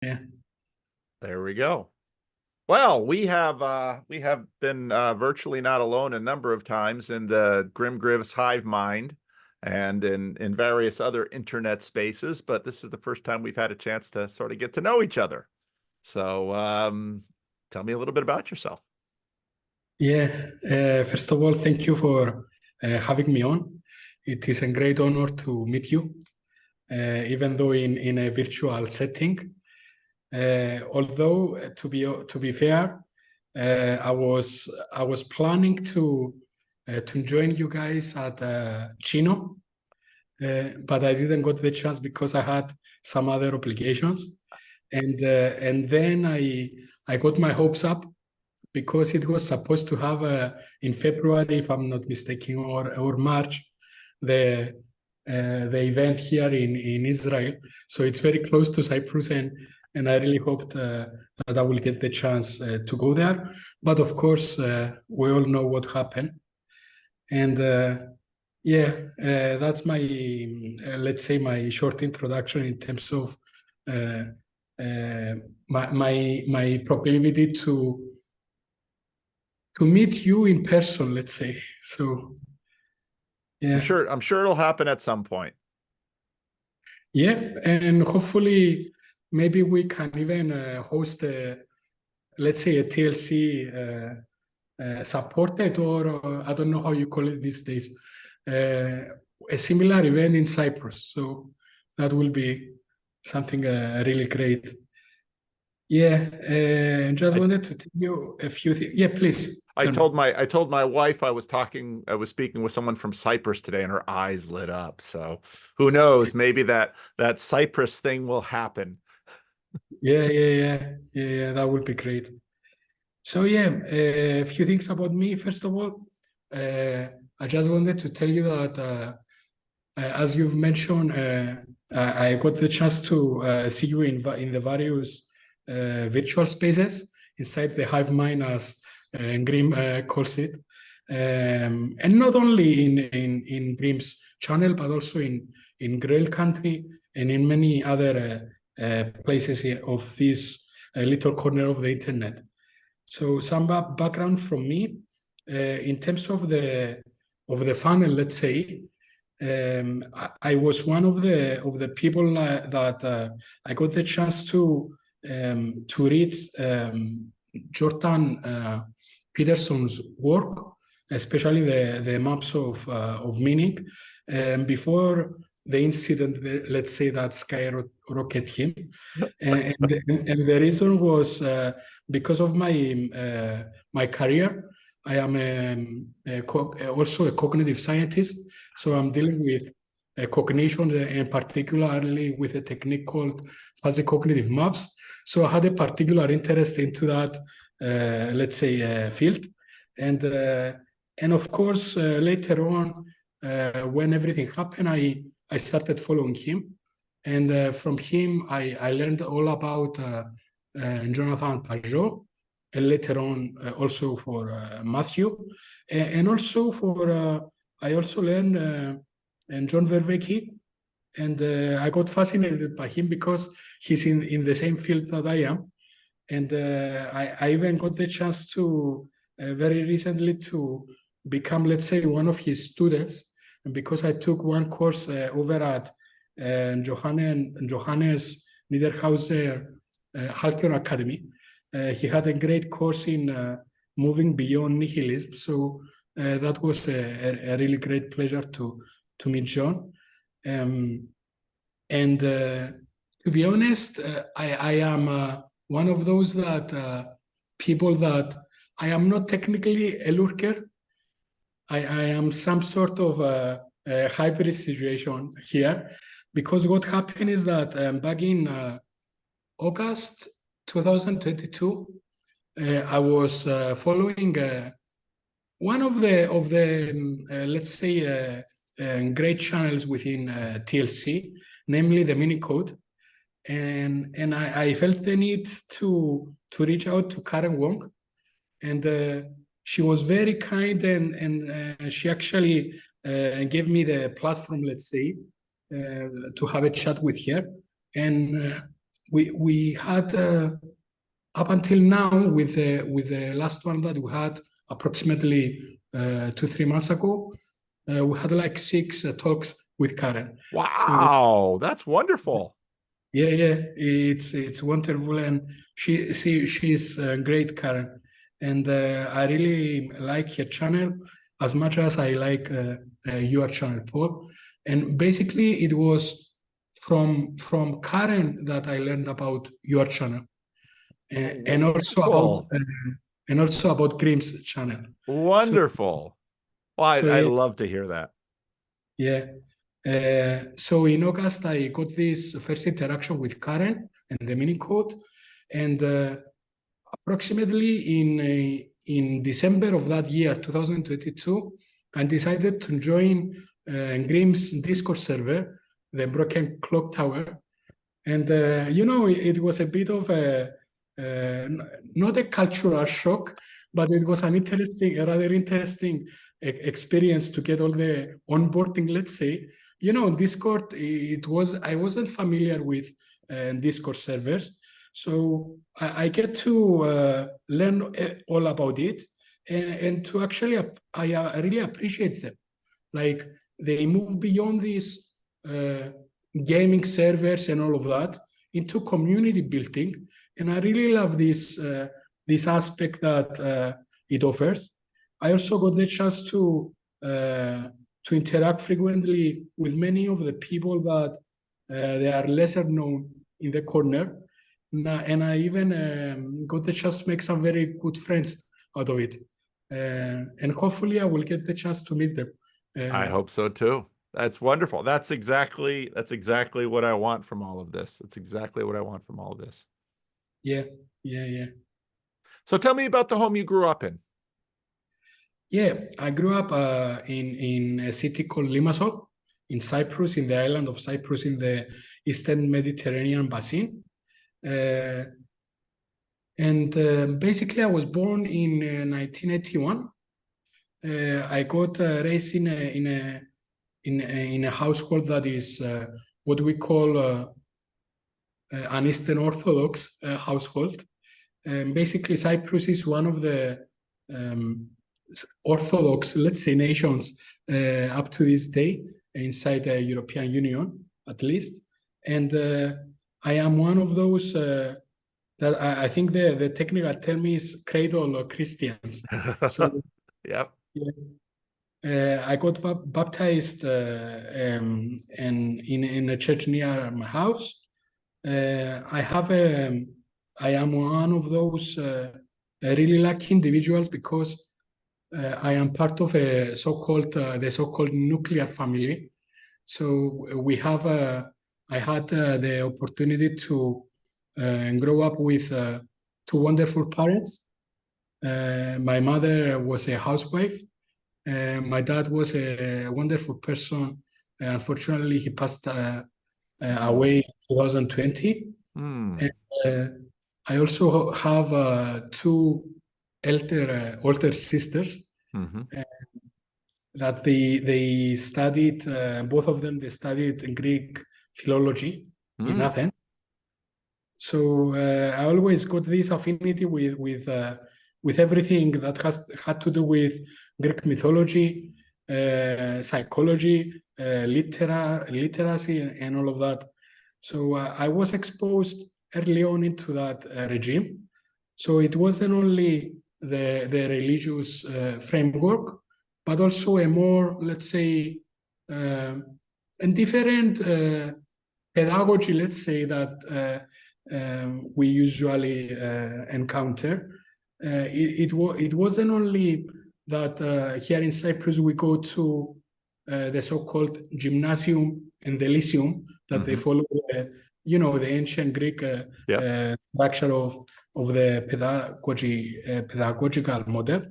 Yeah. There we go. Well, we have been virtually not alone a number of times in the Grim Griz hive mind and in various other internet spaces, but this is the first time we've had a chance to sort of get to know each other. So, tell me a little bit about yourself. Yeah. First of all, thank you for having me on. It is a great honor to meet you, even though in a virtual setting. Although to be fair, I was planning to join you guys at Chino, but I didn't got the chance because I had some other obligations, and then I got my hopes up because it was supposed to have in February, if I'm not mistaken, or March, the event here in Israel. So it's very close to Cyprus, and I really hoped that I will get the chance to go there. But of course, we all know what happened, and yeah, that's my let's say my short introduction in terms of my proclivity to meet you in person, let's say. So yeah, I'm sure it'll happen at some point. yeah, and hopefully maybe we can even host let's say a TLC supported, or I don't know how you call it these days, a similar event in Cyprus. So that will be something really great. Yeah, just wanted to tell you a few things. Yeah, please. I told my wife I was speaking with someone from Cyprus today, and her eyes lit up. So who knows? Maybe that Cyprus thing will happen. Yeah. That would be great. So yeah, a few things about me. First of all, I just wanted to tell you that as you've mentioned, I got the chance to see you in the various virtual spaces inside the hive mind, as Grim calls it, and not only in Grim's channel, but also in Grail country and in many other places here of this little corner of the internet. So some background from me in terms of the funnel, let's say. I was one of the people that I got the chance to read Jordan Peterson's work, especially the maps of meaning, before the incident, let's say, that skyrocketed him. and the reason was because of my career. I am also a cognitive scientist, so I'm dealing with cognition, and particularly with a technique called fuzzy cognitive maps. So I had a particular interest into that, let's say, field, and of course later on, when everything happened, I started following him, and from him I learned all about Jonathan Pajot, and later on also for Matthew, and also for I also learned and John Verveke, and I got fascinated by him because he's in the same field that I am, and I even got the chance to very recently to become, let's say, one of his students, and because I took one course over at Johannes Niederhauser Halcyon Academy. He had a great course in moving beyond nihilism, so that was a really great pleasure to meet John. And to be honest, I am one of those that people that I am not technically a lurker. I am some sort of a hybrid situation here, because what happened is that back in August 2022, I was following one of the let's say great channels within TLC, namely the Minicode, and I felt the need to reach out to Karen Wong, and she was very kind, and she actually gave me the platform, let's say, to have a chat with her, and we had up until now with the last one that we had approximately 2-3 months ago, we had like 6 talks with Karen. Wow, that's wonderful. Yeah, it's wonderful, and she's great, Karen, and I really like her channel as much as I like your channel, Paul. And basically, it was from Karen that I learned about your channel, and also Wonderful. about Grim's channel. Wonderful. Well, So I yeah, love to hear that. yeah. So in August, I got this first interaction with Karen and the mini code, and approximately in December of that year, 2022, I decided to join Grim's Discord server, the Broken Clock Tower, and it was a bit of not a cultural shock, but it was a rather interesting experience to get all the onboarding, let's say. Discord, I wasn't familiar with Discord servers. So I get to learn all about it, and to actually, I really appreciate them. Like, they move beyond these gaming servers and all of that into community building, and I really love this aspect that it offers. I also got the chance to interact frequently with many of the people that they are lesser known in the corner, and I even got the chance to make some very good friends out of it, and hopefully I will get the chance to meet them. I hope so too. That's wonderful. That's exactly what I want from all of this. That's exactly what I want from all of this. Yeah. So tell me about the home you grew up in. Yeah, I grew up in a city called Limassol in Cyprus, in the island of Cyprus, in the Eastern Mediterranean basin. And basically, I was born in 1981. I got raised in a household that is what we call an Eastern Orthodox household. Basically, Cyprus is one of the Orthodox, let's say, nations up to this day inside the European Union, at least. And I am one of those that I think the technical term is cradle Christians. So, yep. I got baptized in a church near my house. I am one of those really lucky individuals because I am part of the so-called nuclear family. So I had the opportunity to grow up with 2 wonderful parents. My mother was a housewife. My dad was a wonderful person. Unfortunately, he passed away in 2020. Mm. And, I also have 2 older sisters that they studied, both of them, they studied Greek philology in Athens. So I always got this affinity with everything that had to do with Greek mythology, psychology, literacy, and all of that. So I was exposed early on into that regime. So it wasn't only the religious framework, but also a more, let's say, different pedagogy, let's say, that we usually encounter. It wasn't only that here in Cyprus we go to the so-called gymnasium and the lyceum, that they follow the ancient Greek structure of the pedagogical model,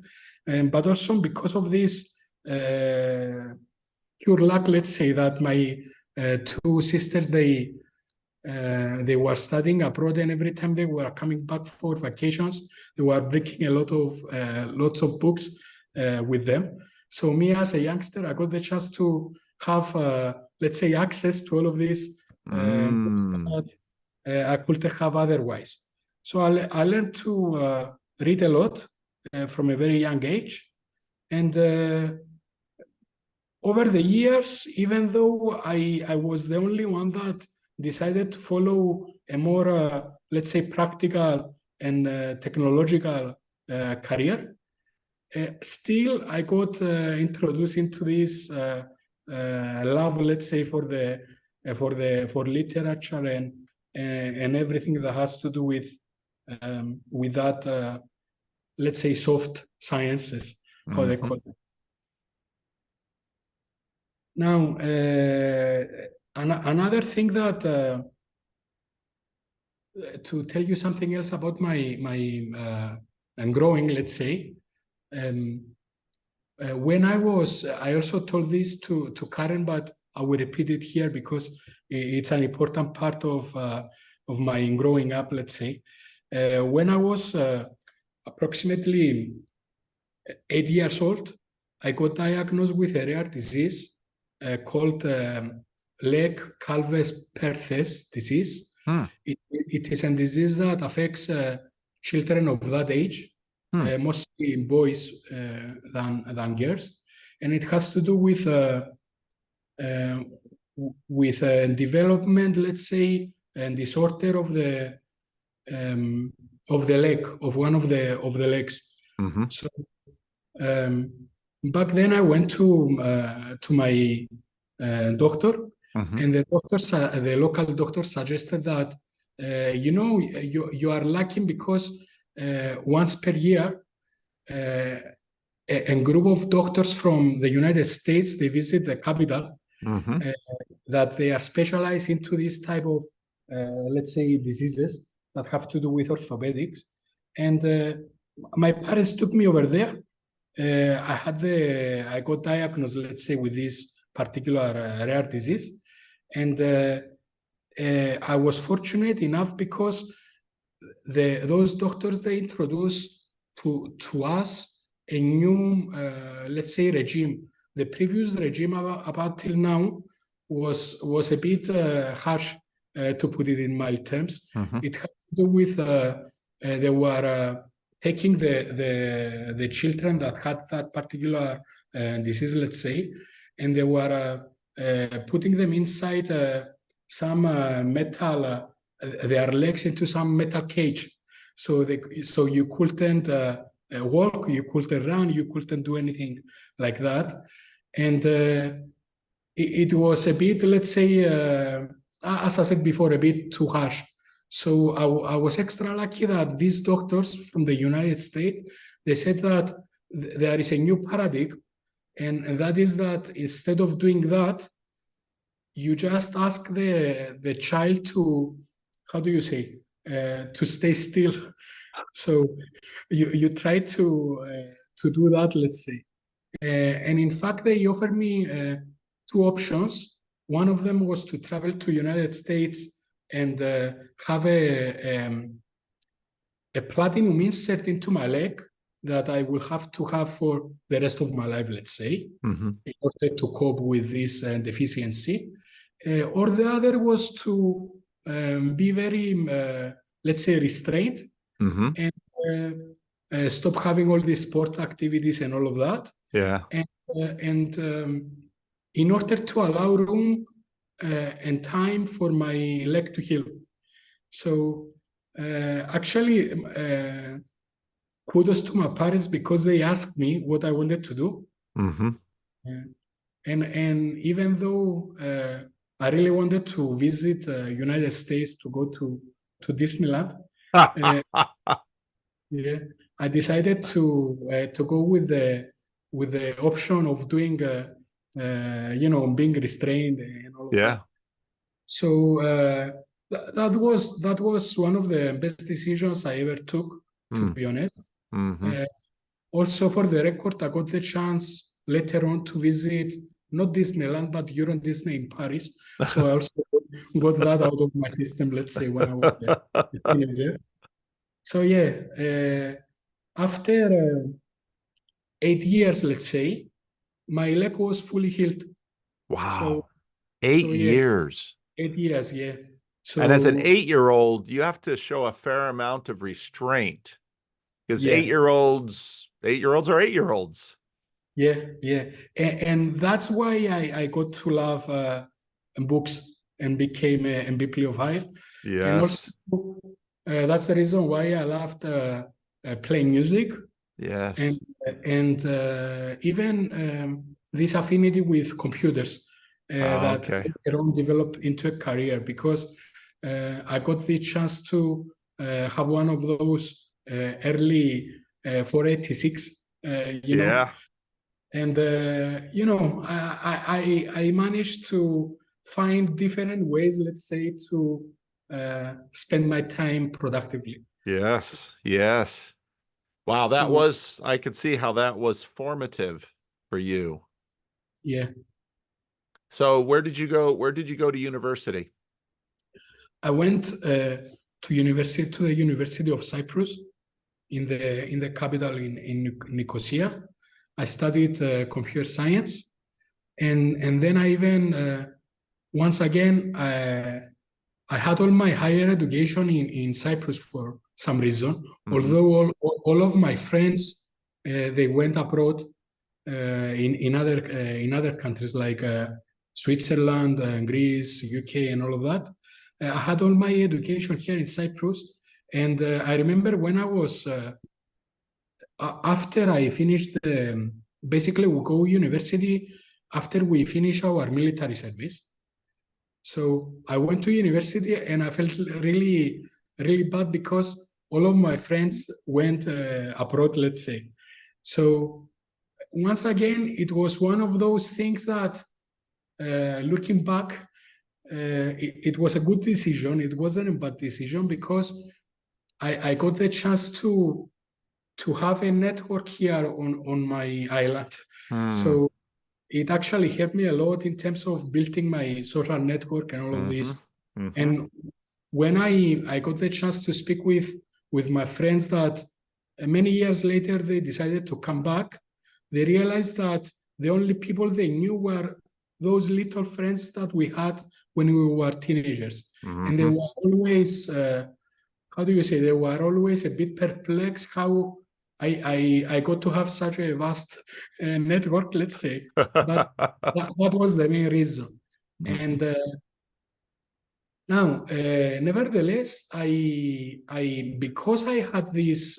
but also because of this pure luck, let's say, that my 2 sisters, they were studying abroad, and every time they were coming back for vacations, they were bringing lots of books with them. So me as a youngster, I got the chance to have, let's say, access to all of these books I could have otherwise. So I learned to read a lot from a very young age. And over the years, even though I was the only one that decided to follow a more, let's say, practical and technological career, still I got introduced into this love, let's say, for literature and everything that has to do with that, let's say, soft sciences, how they call it. Now, another thing that to tell you something else about my and growing, let's say, when I also told this to Karen, but I will repeat it here because it's an important part of my growing up, let's say. When I was approximately 8 years old, I got diagnosed with a rare disease called Legg-Calvé-Perthes disease. It is a disease that affects children of that age, mostly boys than girls, and it has to do with development, let's say, and disorder of the leg, of one of the legs. So back then I went to my doctor, and the local doctor suggested that you are lucky because once per year a group of doctors from the United States, they visit the capital, that they are specialized into this type of let's say diseases that have to do with orthopedics. And my parents took me over there. I got diagnosed, let's say, with this particular rare disease. And I was fortunate enough because those doctors, they introduced to us a new, let's say, regime. The previous regime up till now was a bit harsh, to put it in mild terms. It had to do with they were taking the children that had that particular disease, let's say, and they were putting them inside some metal, their legs into some metal cage. So you couldn't walk, you couldn't run, you couldn't do anything like that. And it was a bit, let's say, as I said before, a bit too harsh. So I was extra lucky that these doctors from the United States, they said that there is a new paradigm, and that is that instead of doing that, you just ask the child to, how do you say, to stay still. So you try to do that, let's say. And in fact, they offered me 2 options. One of them was to travel to United States and have a platinum insert into my leg that I will have to have for the rest of my life, let's say, in order to cope with this deficiency. Or the other was to be very, let's say, restrained and stop having all these sport activities and all of that. Yeah. And in order to allow room and time for my leg to heal. So actually, kudos to my parents because they asked me what I wanted to do. And even though I really wanted to visit United States, to go to Disneyland, yeah, I decided to go with the option of doing being restrained and all of that. So that was one of the best decisions I ever took, to be honest. Also, for the record, I got the chance later on to visit not Disneyland but Euro Disney in Paris. So I also got that out of my system, let's say, when I was a teenager. So yeah, after 8 years, let's say, my leg was fully healed. Wow. So, 8 years. 8 years, yeah. And as an So 8-year-old, you have to show a fair amount of restraint, because yeah, 8-year-olds are 8-year-olds. yeah. And that's why I got to love books and became a bibliophile. And also, Yes. that's the reason why I loved playing music, Yes. and even this affinity with computers that Okay. later on developed into a career, because I got the chance to have one of those early 486, Yeah. and I managed to find different ways, let's say, to spend my time productively. So, Yes. Yes. Wow, so I could see how that was formative for you. yeah, So where did you go to university? I went to the University of Cyprus in the capital in Nicosia. I studied computer science, and then I even once again I had all my higher education in Cyprus for some reason. Mm-hmm. Although all of my friends they went abroad in other countries like Switzerland, Greece, UK, and all of that. I had all my education here in Cyprus, and I remember when I was after I finished basically we go university after we finish our military service. So I went to university and I felt really, really bad because all of my friends went abroad, let's say. So once again, it was one of those things that, looking back, it was a good decision. It wasn't a bad decision because I got the chance to have a network here on my island. Hmm. So it actually helped me a lot in terms of building my social network and all of Mm-hmm. this. Mm-hmm. And when I got the chance to speak with my friends that many years later they decided to come back, they realized that the only people they knew were those little friends that we had when we were teenagers. And they Mm-hmm. were always, how do you say, they were always a bit perplexed how I got to have such a vast network, let's say. But that was the main reason. Mhm. And now, nevertheless, I because I had this,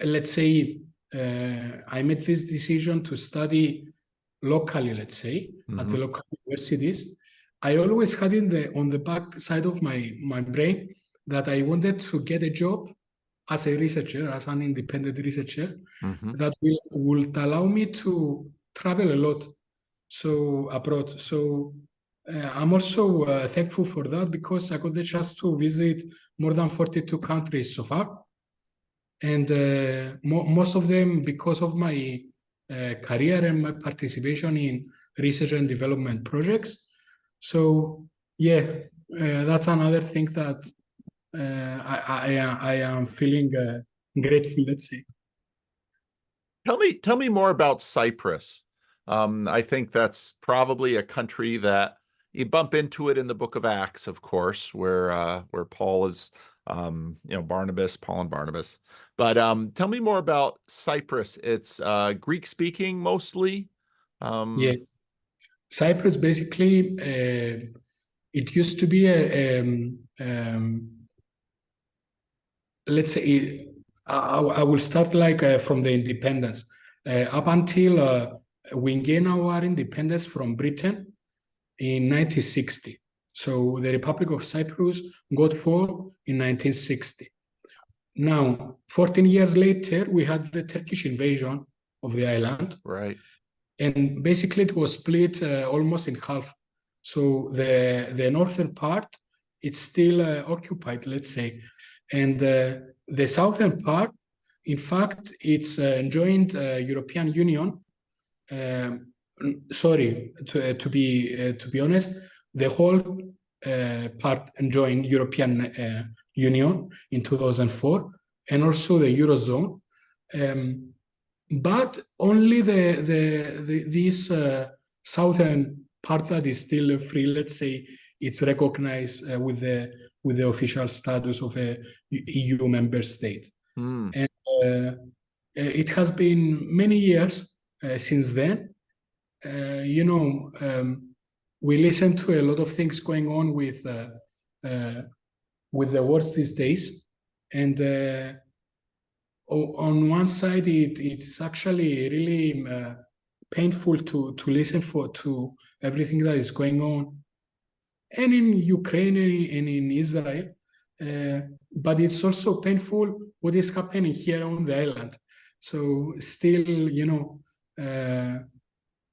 let's say, I made this decision to study locally, let's say, at the Mhm. local universities. I always had in the on the back side of my brain that I wanted to get a job as a researcher, as an independent researcher, Mhm. that will allow me to travel a lot, so abroad. So I'm also thankful for that because I got the chance to visit more than 42 countries so far, and most of them because of my career and my participation in research and development projects. So yeah, that's another thing that I am feeling grateful, let's say. Tell me more about Cyprus. I think that's probably a country that you bump into it in the Book of Acts, of course, where Paul is, Barnabas, Paul and Barnabas. But tell me more about Cyprus. It's Greek speaking mostly. Yeah, Um, Cyprus basically it used to be let's say I will start like from the independence up until we gain our independence from Britain in 1960. So the Republic of Cyprus got formed in 1960. Now, 14 years later, we had the Turkish invasion of the island, right. and basically it was split almost in half. So the northern part, it's still occupied, let's say, and the southern part, in fact, it's joined European Union. Um, Sorry, to be honest, the whole part joined European Union in 2004, and also the Eurozone. Um, but only this southern part that is still free, let's say, it's recognized with the official status of a EU member state. And it has been many years since then. We listen to a lot of things going on with the wars these days, and on one side, it's actually really painful to listen to everything that is going on, and in Ukraine and in Israel. But it's also painful what is happening here on the island. So still,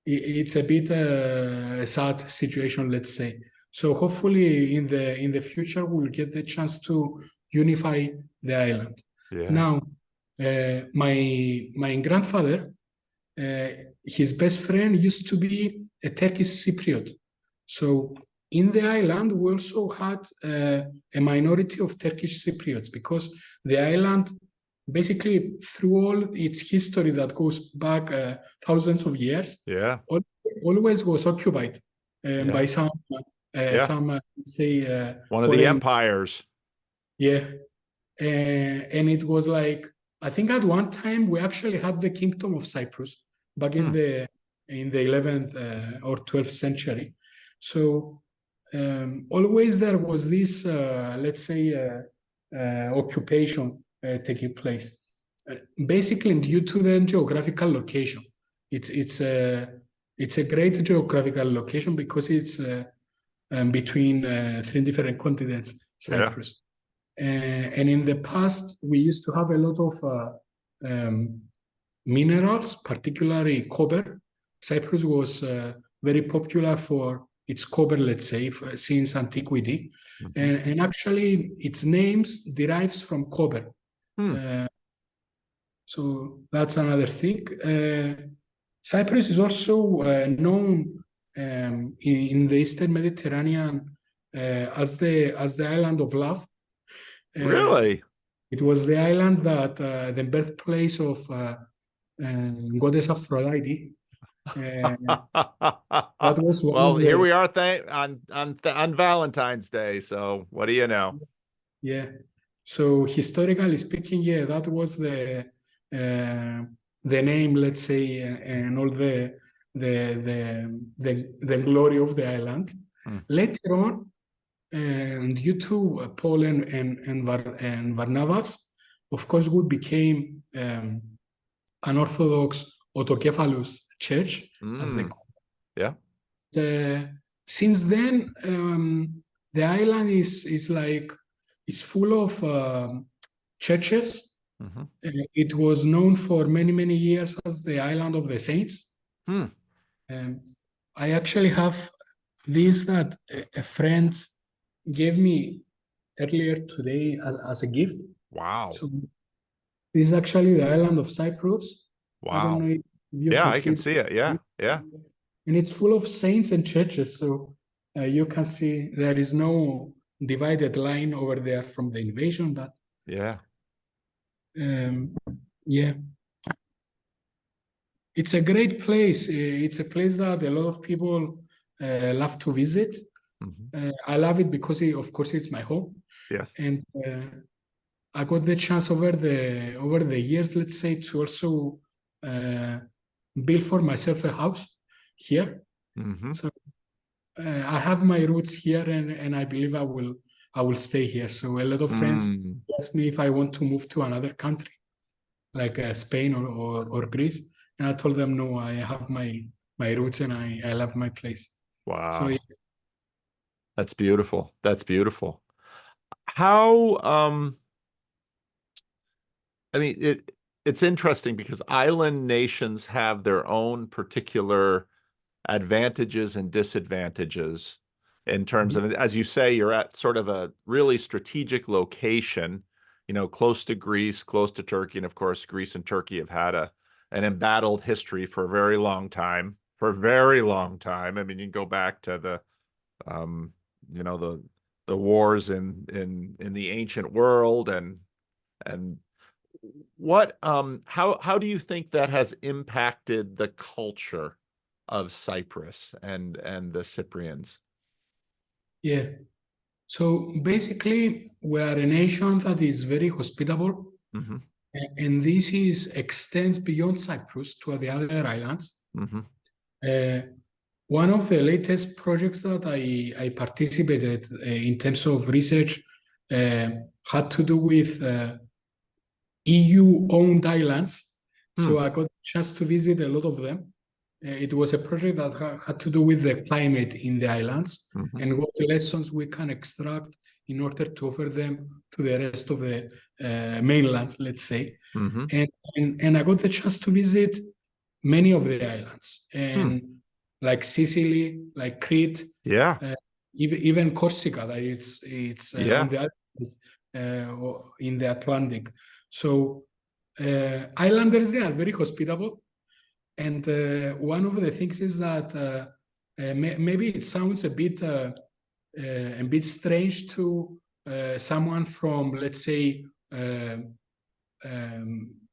it's a bit a sad situation, let's say. So hopefully in the future we'll get the chance to unify the island. Yeah. Now, my grandfather, his best friend used to be a Turkish Cypriot. So in the island, we also had a minority of Turkish Cypriots, because the island, basically through all its history that goes back thousands of years, always was occupied by some say one of the empires. Yeah. And it was like, I think at one time we actually had the Kingdom of Cyprus back in the 11th or 12th century. So always there was this, let's say, occupation taking place, basically due to the geographical location. It's a great geographical location because it's between 3 different continents, Cyprus. And in the past, we used to have a lot of minerals, particularly copper. Cyprus was very popular for its copper, let's say, since antiquity. And actually, its names derives from copper. So that's another thing. Cyprus is also known in the Eastern Mediterranean as the island of love. Really? It was the island that the birthplace of goddess Aphrodite. That was well, here we are on Valentine's Day. So what do you know? Yeah. So historically speaking, yeah, that was the name, let's say, and all the glory of the island. Later on, due to Paul and Barnabas, of course, we became an Orthodox autocephalous church, as they call it. Yeah. Since then, the island is like, it's full of churches. It was known for many years as the Island of the Saints. I actually have this that a friend gave me earlier today as a gift. Wow. So this is actually the island of Cyprus. Wow. I don't know if you I can see it. Yeah. And it's full of saints and churches. So you can see there is no divided line over there from the invasion. But it's a great place. It's a place that a lot of people love to visit. I love it because, of course, it's my home. Yes. And I got the chance over the years, let's say, to also build for myself a house here. So I have my roots here, and I believe I will stay here. So a lot of friends ask me if I want to move to another country, like Spain or Greece, and I told them no. I have my roots, and I love my place. Wow. So yeah. That's beautiful. That's beautiful. How I mean, it's interesting because island nations have their own particular advantages and disadvantages in terms of, as you say, you're at sort of a really strategic location, close to Greece, close to Turkey. And of course, Greece and Turkey have had an embattled history for a very long time, I mean, you can go back to the wars in the ancient world, and what how do you think that has impacted the culture of Cyprus and the Cyprians? Yeah. So basically, we are a nation that is very hospitable, Mm-hmm. and this extends beyond Cyprus to the other islands. Mm-hmm. One of the latest projects that I participated in terms of research had to do with EU-owned islands. So I got a chance to visit a lot of them. It was a project that had to do with the climate in the islands and what lessons we can extract in order to offer them to the rest of the mainland, let's say. And I got the chance to visit many of the islands, and like Sicily, like Crete, Yeah. even Corsica, that it's on the in the Atlantic. So islanders, they are very hospitable, and one of the things is that maybe it sounds a bit strange to someone from, let's say,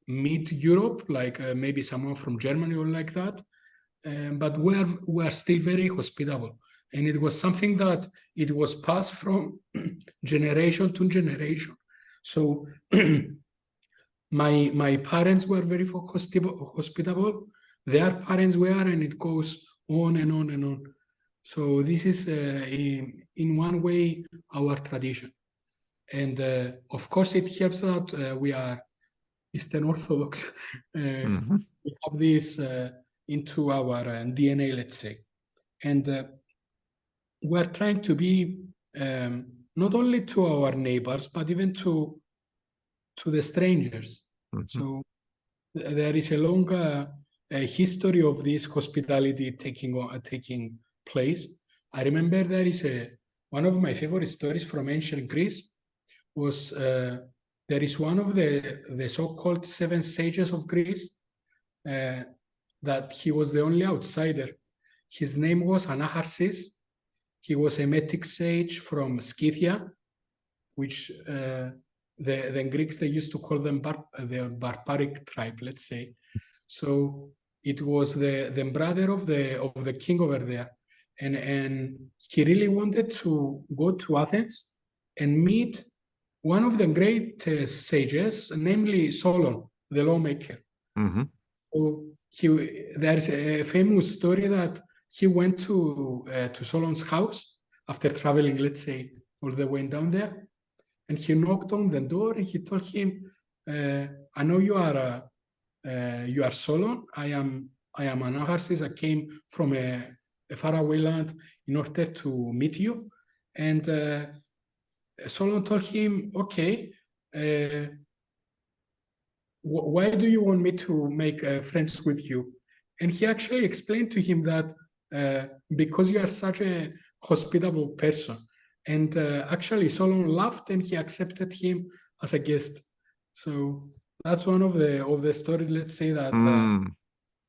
mid-Europe, like maybe someone from Germany or like that. But we are still very hospitable. And it was something that it was passed from generation to generation. So my parents were very hospitable. Their parents were, and it goes on and on and on. So this is, in one way, our tradition. And of course, it helps that we are Eastern Orthodox. We have this into our DNA, let's say. And we're trying to be not only to our neighbors, but even to the strangers. So there is a long history of this hospitality taking place. I remember there is one of my favorite stories from ancient Greece was there is one of the so-called 7 sages of Greece that he was the only outsider. His name was Anacharsis. He was a Metic sage from Scythia, which the Greeks, they used to call them the barbaric tribe, let's say. So it was the brother of the king over there. And he really wanted to go to Athens and meet one of the great sages, namely Solon, the lawmaker. So there's a famous story that he went to Solon's house after traveling, let's say, all the way down there. And he knocked on the door and he told him, I know you are Solon. I am Anacharsis. I came from a faraway land in order to meet you. And Solon told him, okay, why do you want me to make friends with you? And he actually explained to him that because you are such a hospitable person. And actually Solon laughed and he accepted him as a guest. So that's one of the stories, let's say, that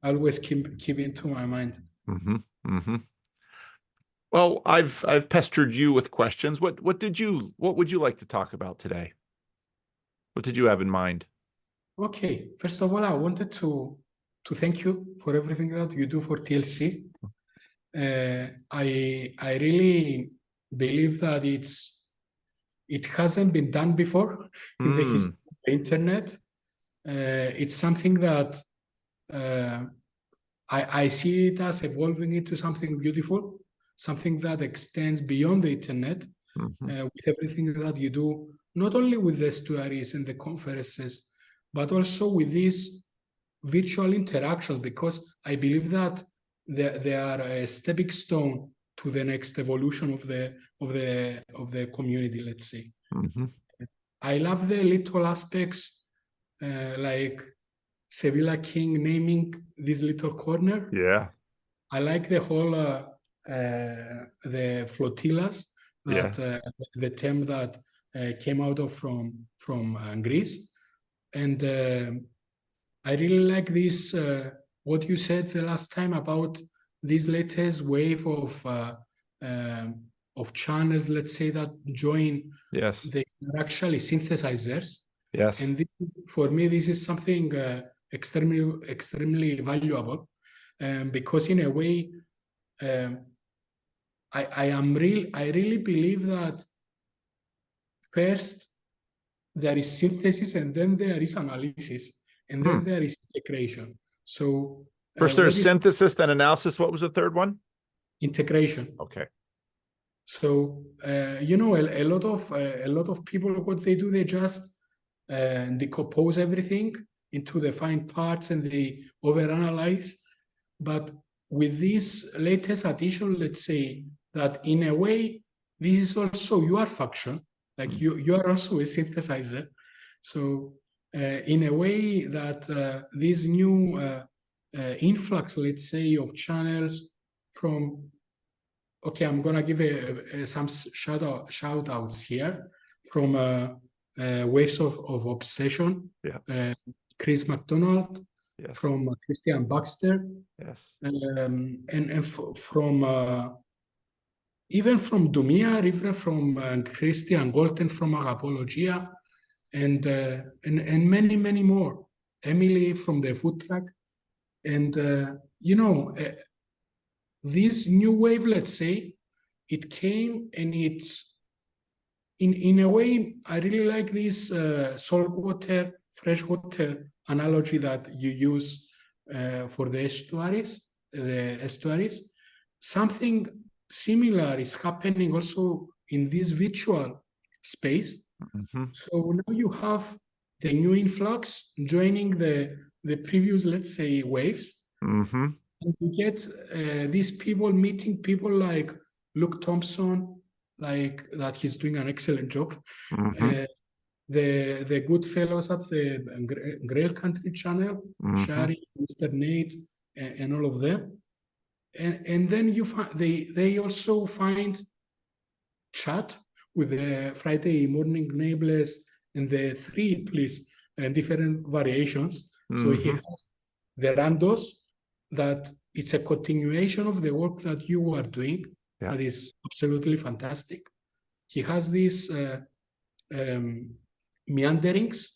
I always keep into my mind. Well, I've pestered you with questions. What would you like to talk about today? What did you have in mind? Okay, first of all, I wanted to thank you for everything that you do for TLC. I really believe that it hasn't been done before in the history of the internet. It's something that I see it as evolving into something beautiful, something that extends beyond the internet, with everything that you do, not only with the stories and the conferences, but also with these virtual interactions, because I believe that they are a stepping stone to the next evolution of the community, let's say. I love the little aspects, like Sevilla King naming this little corner. Yeah. I like the whole the flotillas, that the term that came out of from Greece. And I really like this, what you said the last time about this latest wave of channels, let's say, that join. Yes. They are actually synthesizers. Yes. And for me, this is something extremely valuable, because in a way, I really believe that first there is synthesis, and then there is analysis, and then there is integration. So first there's synthesis, then analysis. What was the third one? Integration. Okay. So you know, a lot of people, what they do, they just decompose everything into the fine parts and they overanalyze. But with this latest addition, let's say that in a way, this is also your function. Like you are also a synthesizer. So in a way that this new influx, let's say, of channels from, okay, I'm gonna give some shout outs here from Waves of Obsession, Chris McDonald, yes. From Christian Baxter, yes, and from even from Dumia, even from Christian Golten from Agapologia, and many more. Emily from the Food Truck, and you know, this new wave, let's say, it came and it's in a way. I really like this saltwater, freshwater analogy that you use for the estuaries. Something similar is happening also in this virtual space. So now you have the new influx joining the previous, let's say, waves. And you get these people meeting people like Luke Thompson, like that he's doing an excellent job. The good fellows at the Grail Country channel, Shari, Mr. Nate, and all of them. And then you find they also find chat with the Friday morning nameless and the three, please, different variations. So he has the Randos, that it's a continuation of the work that you are doing. That is absolutely fantastic. He has these meanderings,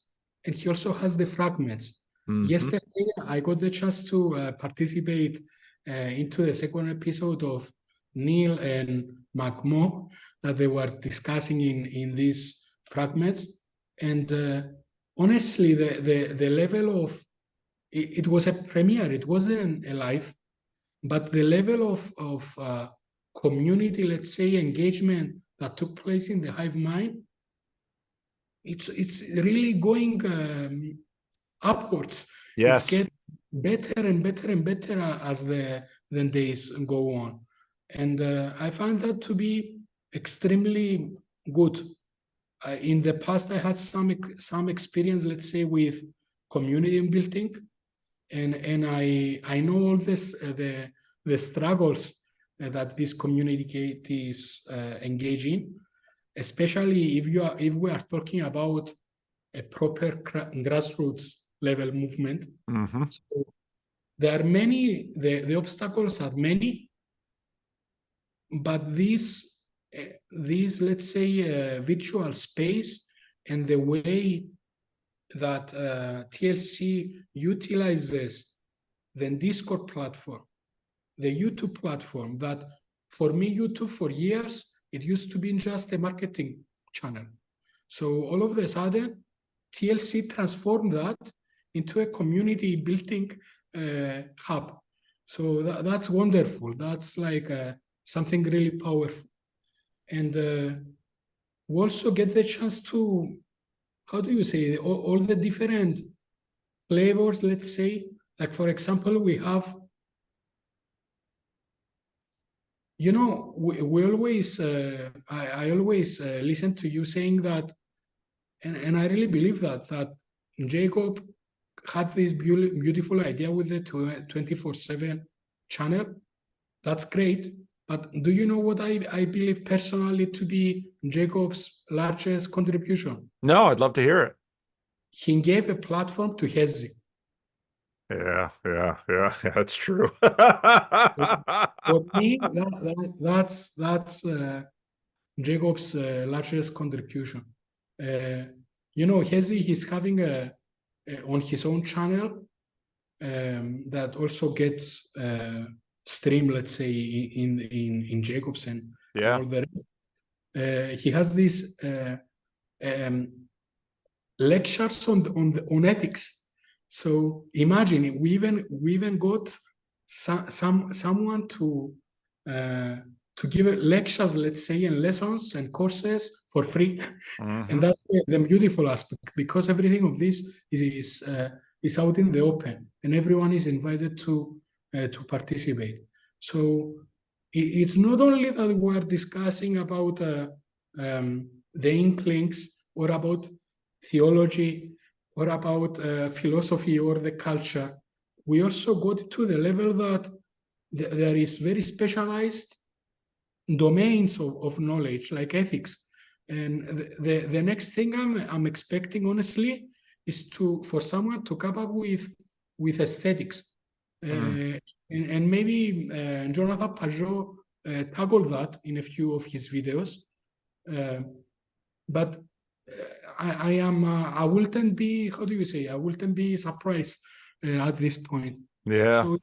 and he also has the fragments. Yesterday, I got the chance to participate into the second episode of Neil and McMo that they were discussing in these fragments. And honestly, the level of, it was a premiere, it wasn't a live, but the level of community, let's say, engagement that took place in the Hive Mind, it's really going upwards. Yes. It's getting better and better and better as the days go on. And I find that to be extremely good. In the past, I had some experience, let's say, with community building, and I know all this the struggles that this community is engaging, especially if we are talking about a proper grassroots level movement. So there are many, the obstacles are many, but this let's say virtual space and the way that TLC utilizes the Discord platform, the YouTube platform, that for me, YouTube for years, it used to be just a marketing channel. So all of a sudden, TLC transformed that into a community building hub. So that's wonderful. That's like something really powerful. And we also get the chance to, how do you say, all the different flavors, let's say. Like, for example, we have, you know, we always, I always listen to you saying that, and I really believe that Jacob had this beautiful idea with the 24/7 channel. That's great. But do you know what I believe personally to be Jacob's largest contribution? No, I'd love to hear it. He gave a platform to Hezi. Yeah, that's true. For me, that's Jacob's largest contribution. You know, Hezi, he's having on his own channel that also gets stream, let's say, in Jacobsen and Yeah. all the rest. He has these um, lectures on ethics. So imagine we even got someone to give lectures, let's say, and lessons and courses for free, and that's the beautiful aspect, because everything of this is out in the open, and everyone is invited to participate. So it's not only that we are discussing about the inklings or about theology or about philosophy or the culture. We also got to the level that there is very specialized domains of knowledge, like ethics. And the next thing I'm expecting, honestly, is for someone to come up with aesthetics. And maybe Jonathan Pajot tackled that in a few of his videos. But I wouldn't be, how do you say, I wouldn't be surprised at this point. Yeah. So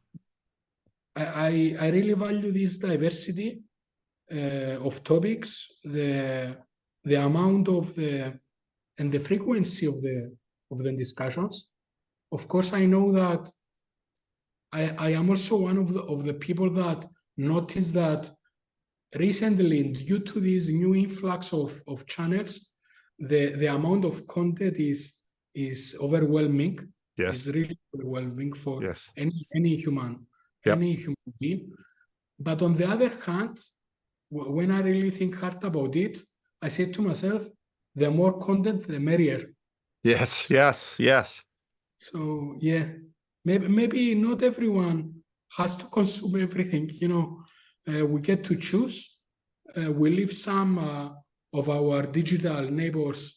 I really value this diversity of topics, the amount of and the frequency of the discussions. Of course, I know that I am also one of the people that noticed that recently, due to this new influx of channels, the amount of content is overwhelming. Yes. Is really overwhelming for Yes. any human being. But on the other hand, when I really think hard about it, I say to myself, the more content, the merrier. Yes. Yes. Yes. So yeah, maybe not everyone has to consume everything. We get to choose. We leave some of our digital neighbors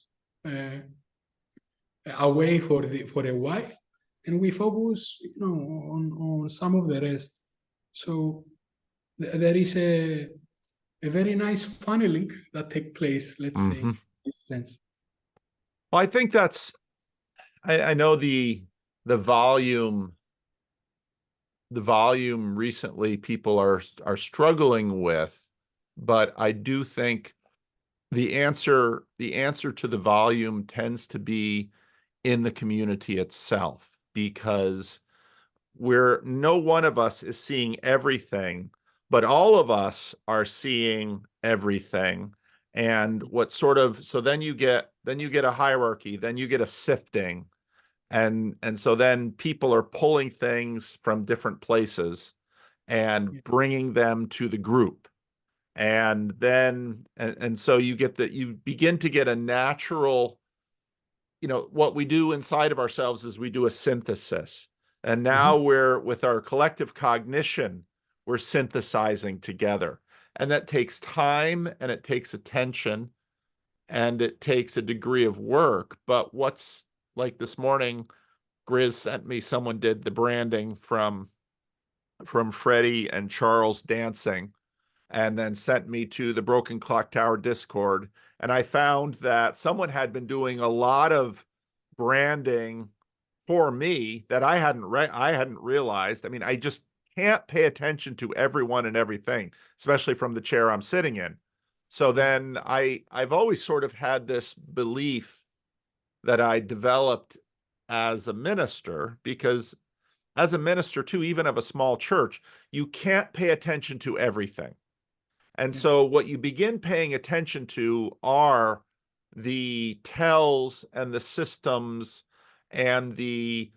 away for a while, and we focus, on some of the rest. So there is a very nice funneling that take place, let's say, in this sense. Well, I think that's, I know the volume recently people are struggling with, but I do think the answer to the volume tends to be in the community itself, because no one of us is seeing everything, but all of us are seeing everything. And so then you get a hierarchy, then you get a sifting. And so then people are pulling things from different places and bringing them to the group. And then, and so you begin to get a natural, what we do inside of ourselves is we do a synthesis. And now with our collective cognition, we're synthesizing together. And that takes time, and it takes attention, and it takes a degree of work. But what's, like this morning, Griz sent me, someone did the branding from Freddie and Charles dancing, and then sent me to the Broken Clock Tower Discord. And I found that someone had been doing a lot of branding for me that I hadn't realized. I mean, I just can't pay attention to everyone and everything, especially from the chair I'm sitting in. So then I've always sort of had this belief that I developed as a minister, because as a minister too, even of a small church, you can't pay attention to everything. And so what you begin paying attention to are the tells and the systems and the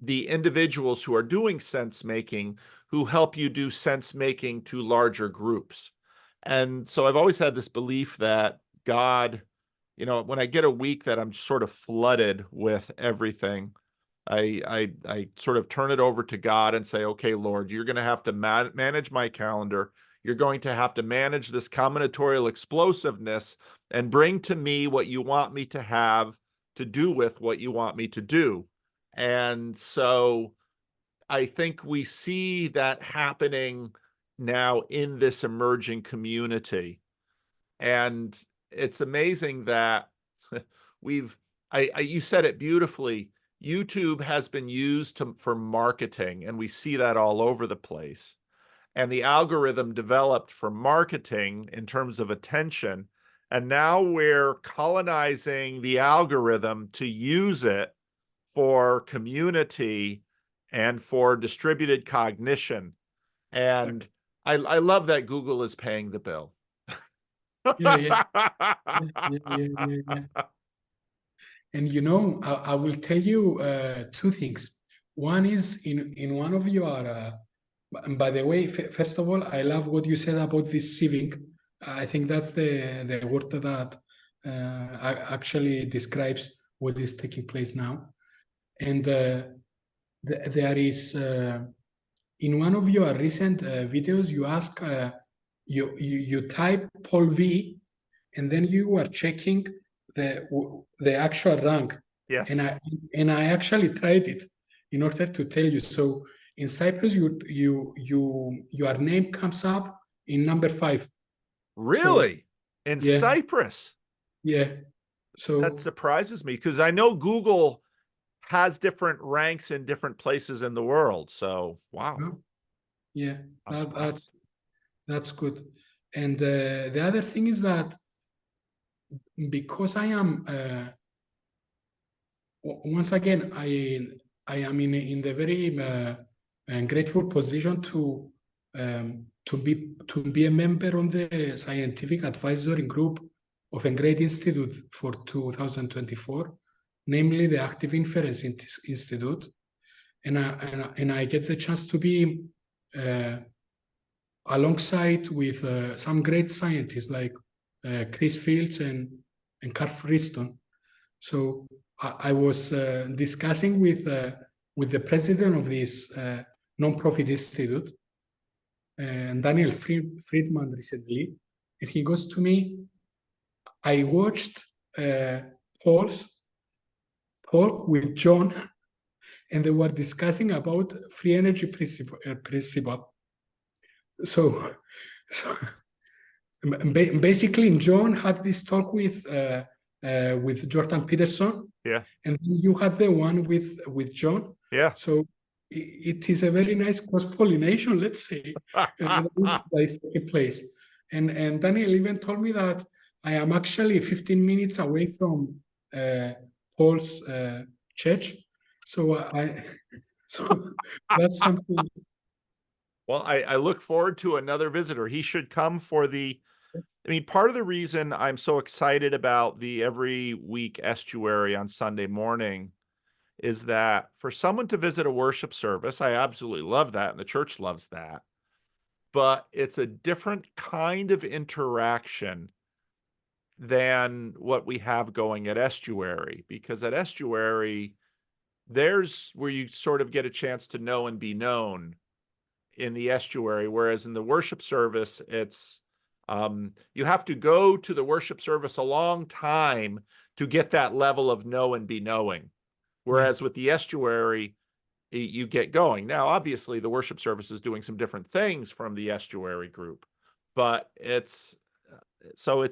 individuals who are doing sense making, who help you do sense making to larger groups. And so I've always had this belief that God, when I get a week that I'm sort of flooded with everything, I sort of turn it over to God and say, okay, Lord, you're going to have to manage my calendar. You're going to have to manage this combinatorial explosiveness and bring to me what you want me to have to do with what you want me to do. And so I think we see that happening now in this emerging community. And it's amazing that you said it beautifully. YouTube has been used for marketing, and we see that all over the place. and the algorithm developed for marketing in terms of attention. And now we're colonizing the algorithm to use it for community and for distributed cognition. And I love that Google is paying the bill. Yeah. And you know, I will tell you two things. One is in one of your, by the way, first of all, I love what you said about this sieving. I think that's the word that actually describes what is taking place now. And there is, in one of your recent videos, you ask, you type Paul V, and then you are checking the actual rank. Yes. And I actually tried it in order to tell you. So in Cyprus, your name comes up in number 5. Really? So, in Cyprus? Yeah. So that surprises me, because I know Google has different ranks in different places in the world. So wow. Yeah, that's good. And the other thing is that because I am once again I am in the very grateful position to be a member on the scientific advisory group of a great institute for 2024, namely the Active Inference Institute, and I get the chance to be alongside with some great scientists like Chris Fields and Carl Friston. So I was discussing with the president of this non-profit institute, Daniel Friedman, recently, and he goes to me, I watched Paul's talk with John, and they were discussing about free energy principle. So basically, John had this talk with Jordan Peterson. Yeah. And you had the one with John. Yeah. So it is a very nice cross-pollination, let's say, that is taking place. And Daniel even told me that I am actually 15 minutes away from Paul's church. So that's something. Well, I look forward to another visitor. He should come for part of the reason I'm so excited about the every week estuary on Sunday morning is that for someone to visit a worship service, I absolutely love that, and the church loves that. But it's a different kind of interaction than what we have going at estuary, because at estuary, there's where you sort of get a chance to know and be known in the estuary, whereas in the worship service, it's you have to go to the worship service a long time to get that level of know and be knowing. Whereas with the estuary, you get going. Now, obviously, the worship service is doing some different things from the estuary group, but it's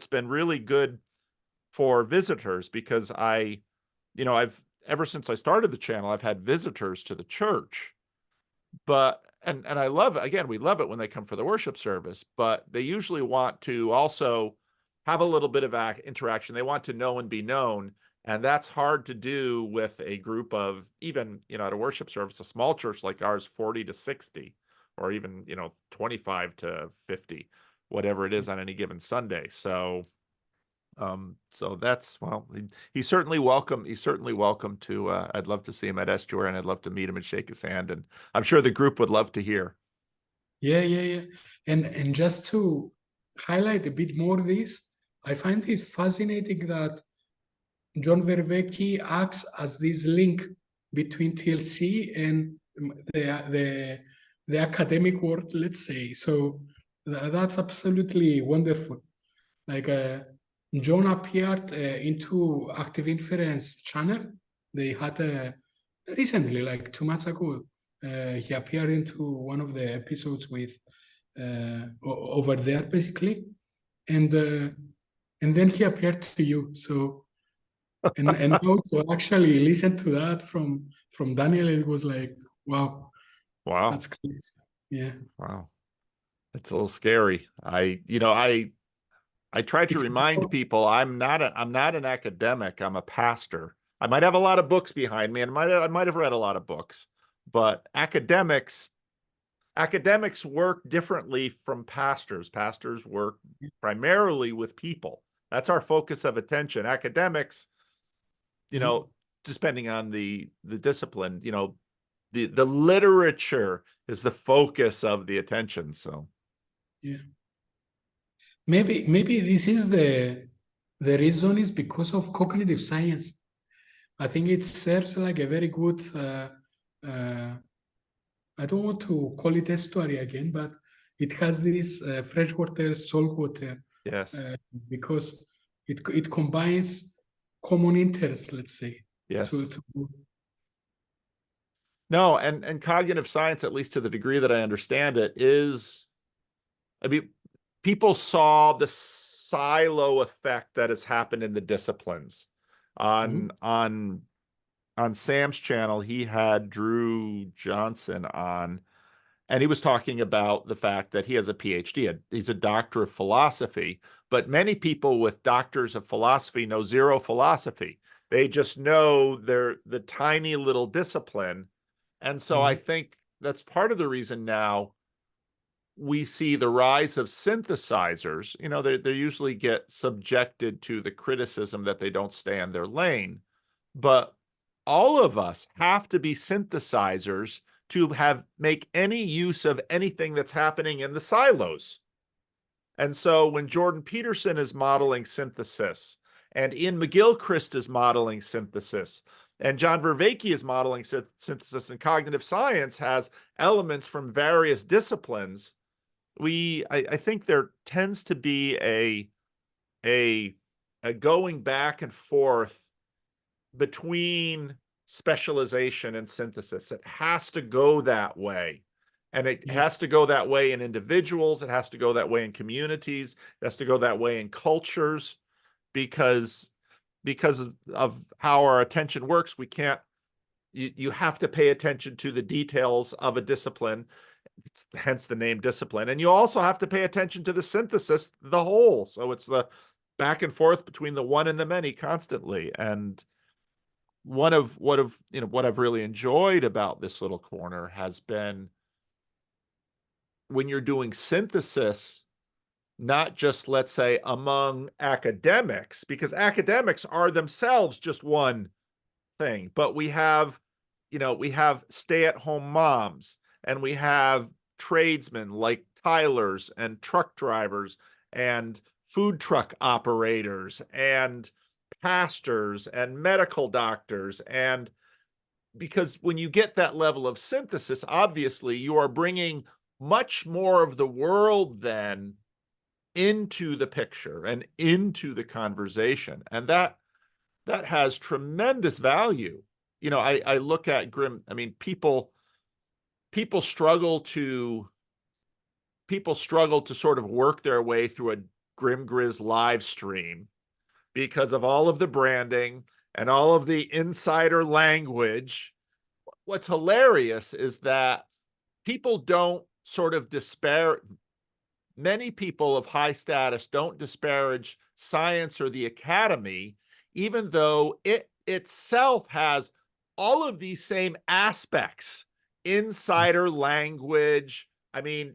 been really good for visitors, because I've ever since I started the channel, I've had visitors to the church, but and I love it. Again, we love it when they come for the worship service, but they usually want to also have a little bit of interaction. They want to know and be known. And that's hard to do with a group of, even, at a worship service, a small church like ours, 40 to 60, or even, 25 to 50, whatever it is on any given Sunday. So that's, well, he's certainly welcome. He's certainly welcome to, I'd love to see him at Estuary, and I'd love to meet him and shake his hand. And I'm sure the group would love to hear. Yeah. And just to highlight a bit more this, I find it fascinating that John Vervecchi acts as this link between TLC and the academic world, let's say. So that's absolutely wonderful. Like John appeared into Active Inference channel. They had recently, like 2 months ago, he appeared into one of the episodes with over there, basically, and then he appeared to you. So and now to actually listen to that from Daniel, it was like, wow, Wow, that's great. Yeah, wow. It's a little scary. I try to It's remind people I'm not an academic. I'm a pastor. I might have a lot of books behind me, and I might have read a lot of books, but academics work differently from pastors. Pastors work primarily with people. That's our focus of attention. Academics, depending on the discipline, the literature is the focus of the attention. So yeah. Maybe this is the reason is because of cognitive science. I think it serves like a very good I don't want to call it estuary again, but it has this freshwater, saltwater, yes, because it combines common interests, let's say. yes. To No, and cognitive science, at least to the degree that I understand it, is, I mean, people saw the silo effect that has happened in the disciplines. On Sam's channel, he had Drew Johnson on, and he was talking about the fact that he has a PhD. He's a doctor of philosophy, but many people with doctors of philosophy know zero philosophy. They just know the tiny little discipline. And so I think that's part of the reason now we see the rise of synthesizers. They usually get subjected to the criticism that they don't stay in their lane. But all of us have to be synthesizers to make any use of anything that's happening in the silos. And so when Jordan Peterson is modeling synthesis, and Ian McGilchrist is modeling synthesis, and John Vervaeke is modeling synthesis, and cognitive science has elements from various disciplines, I think there tends to be a going back and forth between specialization and synthesis. It has to go that way. And it has to go that way in individuals. It has to go that way in communities. It has to go that way in cultures, because of how our attention works. We can't, you have to pay attention to the details of a discipline, hence the name discipline. And you also have to pay attention to the synthesis, the whole. So it's the back and forth between the one and the many constantly. And what I've really enjoyed about this little corner has been when you're doing synthesis, not just, let's say, among academics, because academics are themselves just one thing, but we have stay-at-home moms, and we have tradesmen like tilers and truck drivers and food truck operators and pastors and medical doctors. And because when you get that level of synthesis, obviously you are bringing much more of the world then into the picture and into the conversation. And that has tremendous value. I look at Grim, I mean, people struggle to sort of work their way through a Grim Griz live stream because of all of the branding and all of the insider language. What's hilarious is that people don't sort of many people of high status don't disparage science or the academy, even though it itself has all of these same aspects, insider language. I mean,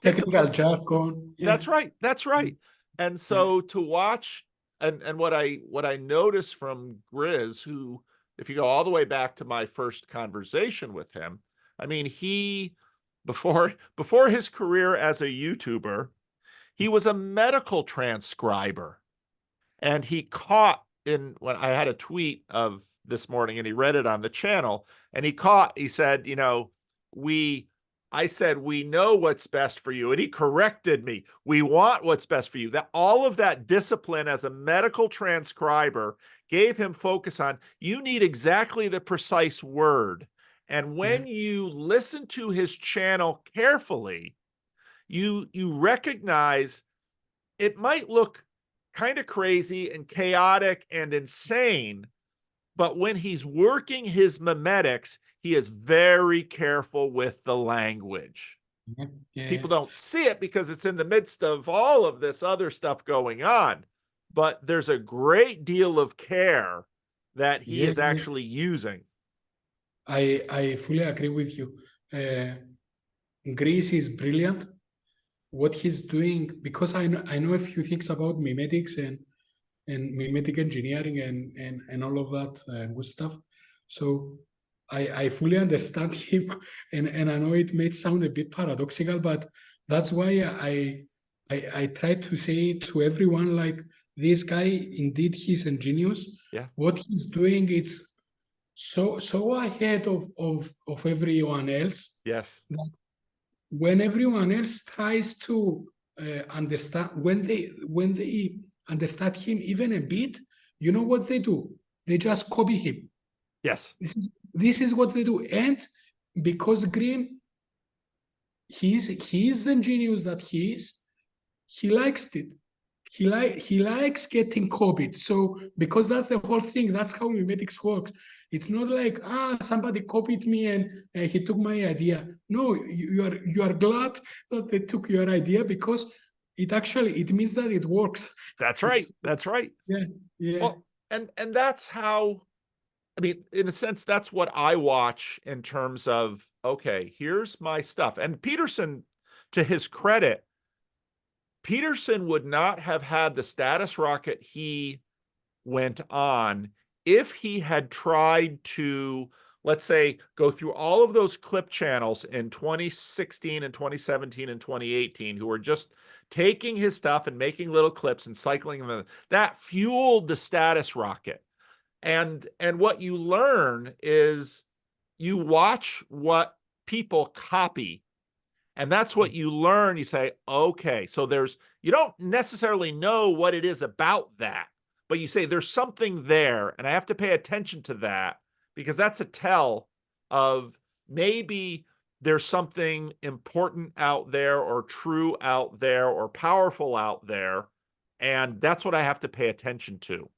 technical jargon. Yeah. That's right. And so to watch, and what I noticed from Griz, who, if you go all the way back to my first conversation with him, I mean, he, before his career as a YouTuber, he was a medical transcriber. And he caught when I had a tweet of this morning, and he read it on the channel, and he said, I said, we know what's best for you. And he corrected me. We want what's best for you. That all of that discipline as a medical transcriber gave him focus on, you need exactly the precise word. And when you listen to his channel carefully, you recognize it might look kind of crazy and chaotic and insane, but when he's working his memetics, he is very careful with the language. Yeah, People don't see it because it's in the midst of all of this other stuff going on. But there's a great deal of care that he yeah, is actually using. I fully agree with you. Greece is brilliant. What he's doing, because I know a few things about mimetics and mimetic engineering and all of that good stuff. So I fully understand him, and I know it may sound a bit paradoxical, but that's why I try to say to everyone, like, this guy, indeed, he's ingenious. Yeah. What he's doing is so ahead of everyone else. Yes. That when everyone else tries to understand, when they understand him even a bit, you know what they do? They just copy him. Yes. This is what they do. And because Grim, he is the ingenious that he is, he likes it. He likes getting copied. So because that's the whole thing, that's how mimetics works. It's not like, somebody copied me and he took my idea. No, you are glad that they took your idea, because it means that it works. That's right. That's right. Yeah, yeah. Well, and that's how, I mean, in a sense, that's what I watch in terms of, okay, here's my stuff. And Peterson, to his credit, Peterson would not have had the status rocket he went on if he had tried to, let's say, go through all of those clip channels in 2016 and 2017 and 2018 who were just taking his stuff and making little clips and cycling them. That fueled the status rocket. And what you learn is you watch what people copy. And that's what you learn. You say, okay, so you don't necessarily know what it is about that, but you say there's something there, and I have to pay attention to that, because that's a tell of maybe there's something important out there, or true out there, or powerful out there, and that's what I have to pay attention to.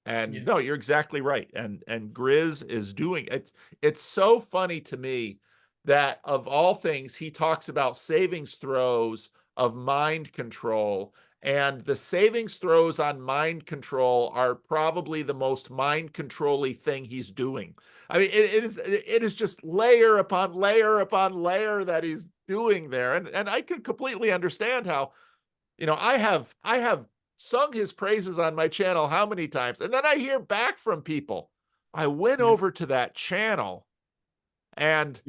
And no, you're exactly right. And Griz is doing it. It's so funny to me that of all things, he talks about savings throws of mind control. And the savings throws on mind control are probably the most mind control-y thing he's doing. I mean, it is just layer upon layer upon layer that he's doing there. And I can completely understand how, I have sung his praises on my channel how many times, and then I hear back from people. I went over to that channel and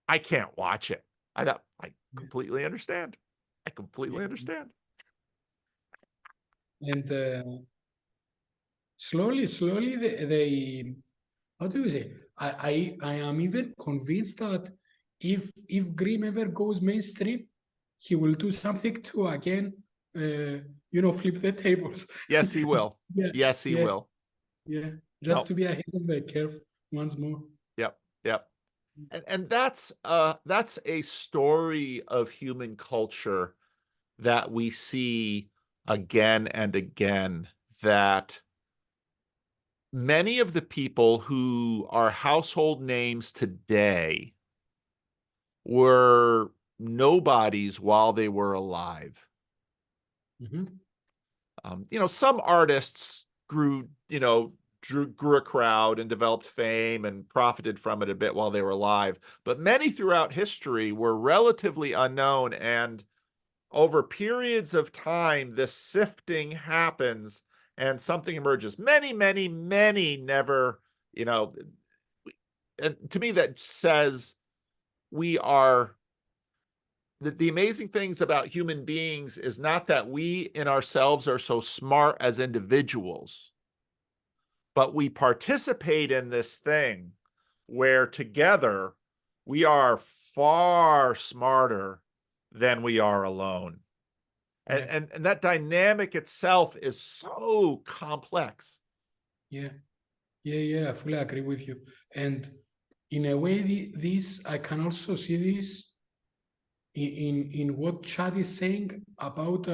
I can't watch it. I completely understand. I completely understand. And slowly they how do you say? I am even convinced that if Grim ever goes mainstream, he will do something to again, flip the tables. Yes, he will. Yeah, yes, he will. Yeah, just to be ahead of the curve once more. Yep. And that's a story of human culture that we see again and again, that many of the people who are household names today were nobodies while they were alive. Some artists grew a crowd and developed fame and profited from it a bit while they were alive, but many throughout history were relatively unknown, and over periods of time this sifting happens and something emerges. Many never, and to me that says we are, the amazing things about human beings is not that we in ourselves are so smart as individuals, but we participate in this thing where together we are far smarter than we are alone. And that dynamic itself is so complex. Yeah, I fully agree with you. And in a way, I can also see this in what Chad is saying about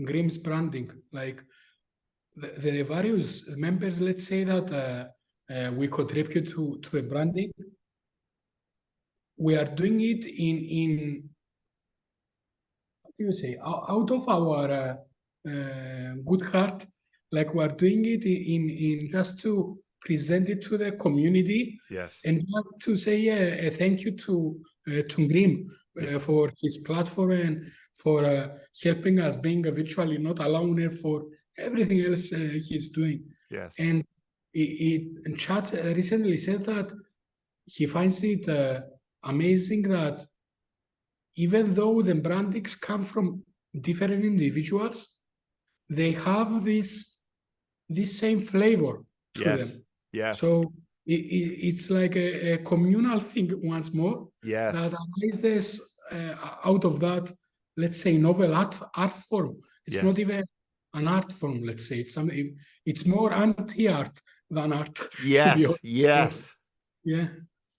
Grim's branding. Like the various members, let's say that we contribute to the branding. we are doing it in how do you say, out of our good heart, like we are doing it in just to present it to the community Yes. and just to say a thank you to Grim Yeah. for his platform and for helping us being virtually not alone and for everything else he's doing. Yes. And Chat recently said that he finds it amazing that even though the brandings come from different individuals, they have this same flavor to Yes. them. Yes. So it's like a communal thing once more that Yes. arises out of that, let's say, novel art form. It's not Yes. even an art form, let's say. It's something. It's more anti-art than art. To be Yes. honest. Yes. Yeah.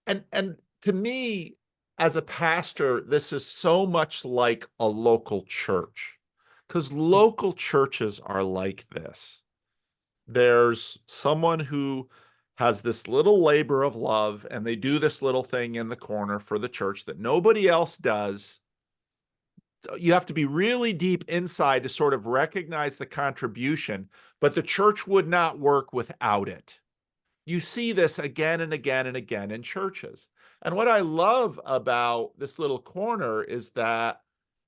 And to me, as a pastor, this is so much like a local church, because local churches are like this. There's someone who has this little labor of love, and they do this little thing in the corner for the church that nobody else does. So you have to be really deep inside to sort of recognize the contribution, but the church would not work without it. You see this again and again and again in churches. And what I love about this little corner is that,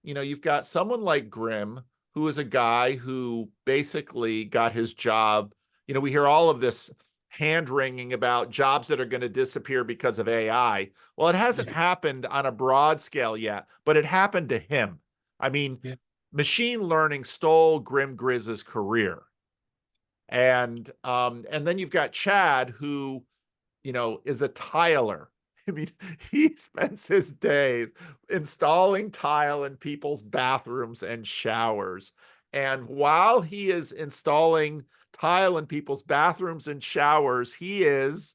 you've got someone like Grim, who is a guy who basically got his job. We hear all of this hand wringing about jobs that are going to disappear because of AI. Well, it hasn't happened on a broad scale yet, but it happened to him. I mean, Yeah. machine learning stole Grim Griz's career. And then you've got Chad, who, is a tiler. I mean, he spends his days installing tile in people's bathrooms and showers. And while he is installing tile in people's bathrooms and showers, he is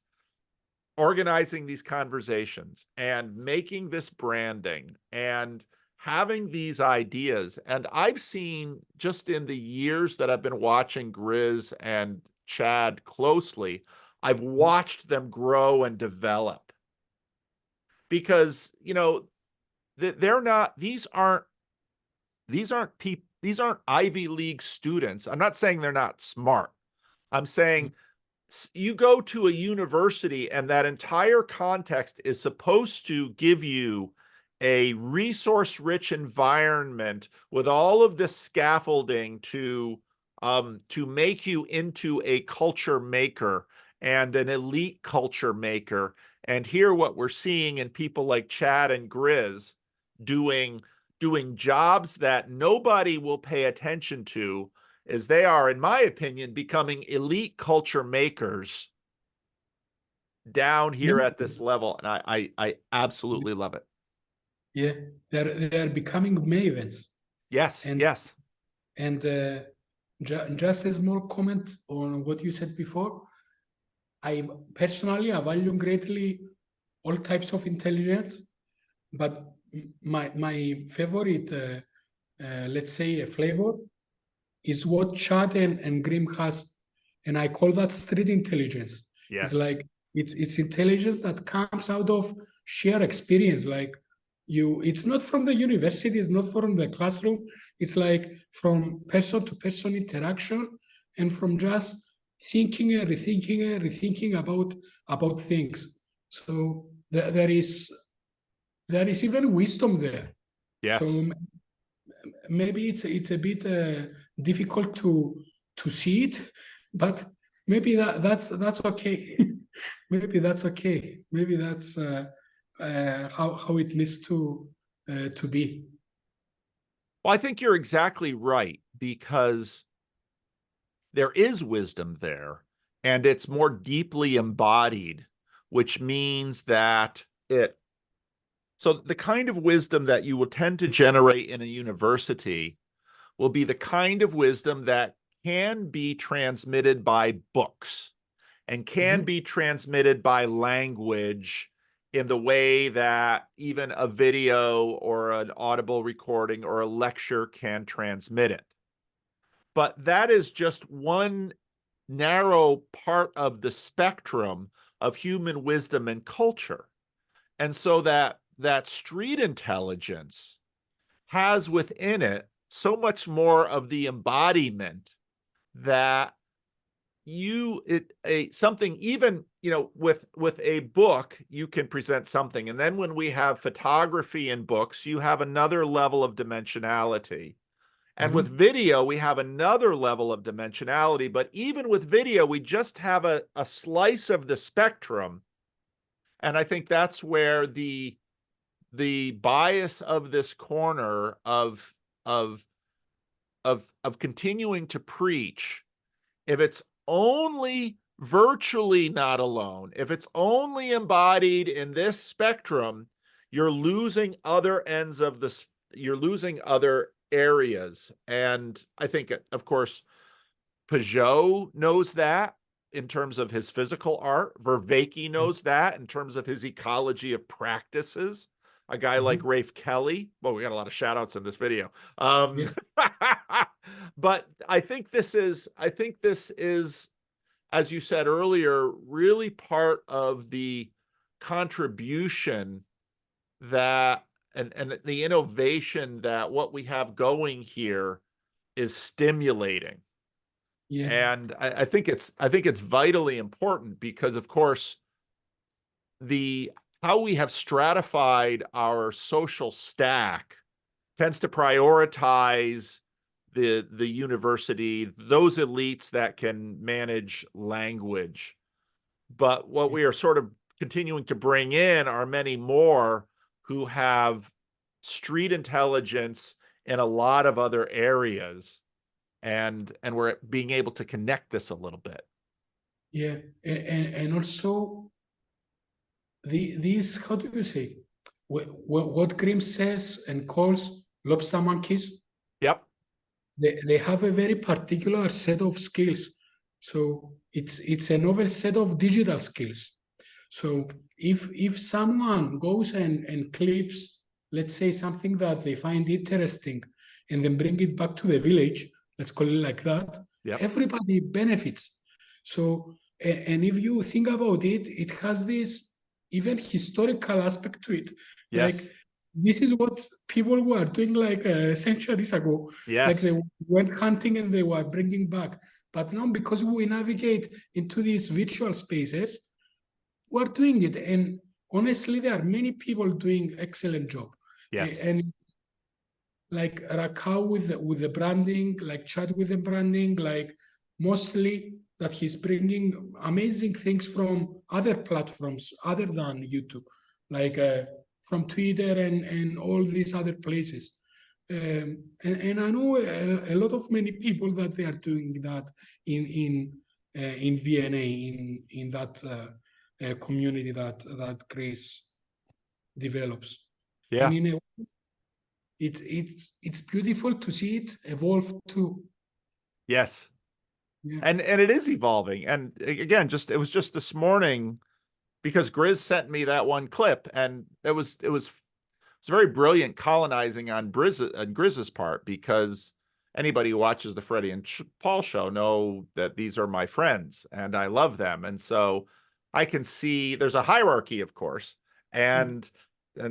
organizing these conversations and making this branding and having these ideas. And I've seen, just in the years that I've been watching Griz and Chad closely, I've watched them grow and develop, because they're not, these aren't Ivy League students. I'm not saying they're not smart. I'm saying you go to a university and that entire context is supposed to give you a resource-rich environment with all of this scaffolding to make you into a culture maker and an elite culture maker. And here, what we're seeing in people like Chad and Griz doing jobs that nobody will pay attention to, is they are, in my opinion, becoming elite culture makers down here at this level. And I absolutely love it. Yeah, they're becoming mavens. Yes, And yes. And just a small comment on what you said before. I personally value greatly all types of intelligence, but my favorite, let's say, a flavor is what Chad and Grim has, and I call that street intelligence. Yes. It's like it's intelligence that comes out of sheer experience. Like it's not from the university, it's not from the classroom. It's like from person to person interaction and from just thinking and rethinking about things. So there is even wisdom there. Yes. So maybe it's a bit difficult to see it, but maybe that's okay. Maybe that's okay. Maybe that's how it needs to be. Well, I think you're exactly right, because there is wisdom there, and it's more deeply embodied, which means that so the kind of wisdom that you will tend to generate in a university will be the kind of wisdom that can be transmitted by books and can be transmitted by language in the way that even a video or an audible recording or a lecture can transmit it. But that is just one narrow part of the spectrum of human wisdom and culture. And so that that street intelligence has within it so much more of the embodiment that something, even, with a book, you can present something. And then when we have photography in books, you have another level of dimensionality. And with video, we have another level of dimensionality. But even with video, we just have a slice of the spectrum. And I think that's where the bias of this corner of continuing to preach, if it's only virtually not alone, if it's only embodied in this spectrum, you're losing other ends of this, you're losing other areas. And I think, of course, Peugeot knows that in terms of his physical art. Vervaeke knows that in terms of his ecology of practices. A guy like Rafe Kelly. Well, we got a lot of shout outs in this video. But I think this is, as you said earlier, really part of the contribution that, and the innovation that what we have going here is stimulating. Yeah. And I think it's vitally important because, of course, how we have stratified our social stack tends to prioritize the university, those elites that can manage language. But what we are sort of continuing to bring in are many more who have street intelligence in a lot of other areas. And we're being able to connect this a little bit. Yeah, and also these, how do you say, what Grim says and calls lobster monkeys. Yep. They have a very particular set of skills. So it's another set of digital skills. So if someone goes and clips, let's say, something that they find interesting, and then bring it back to the village, let's call it like that, Yep. everybody benefits. So, and if you think about it, it has this even historical aspect to it. Yes. Like, this is what people were doing like centuries ago. Yes. Like, they went hunting and they were bringing back. But now, because we navigate into these virtual spaces, we're doing it. And honestly, there are many people doing excellent job. Yes. And like Rakau with the branding, like Chad with the branding, like mostly that he's bringing amazing things from other platforms other than YouTube, like from Twitter and all these other places. And I know a lot of many people that they are doing that in VNA, in that community that Grace develops. Yeah. And in a way, it's beautiful to see it evolve too. Yes. Yeah. And it is evolving. And again, it was just this morning, because Griz sent me that one clip, and it was very brilliant colonizing on Griz's part, because anybody who watches the Freddie and Paul show know that these are my friends and I love them. And so I can see there's a hierarchy, of course. And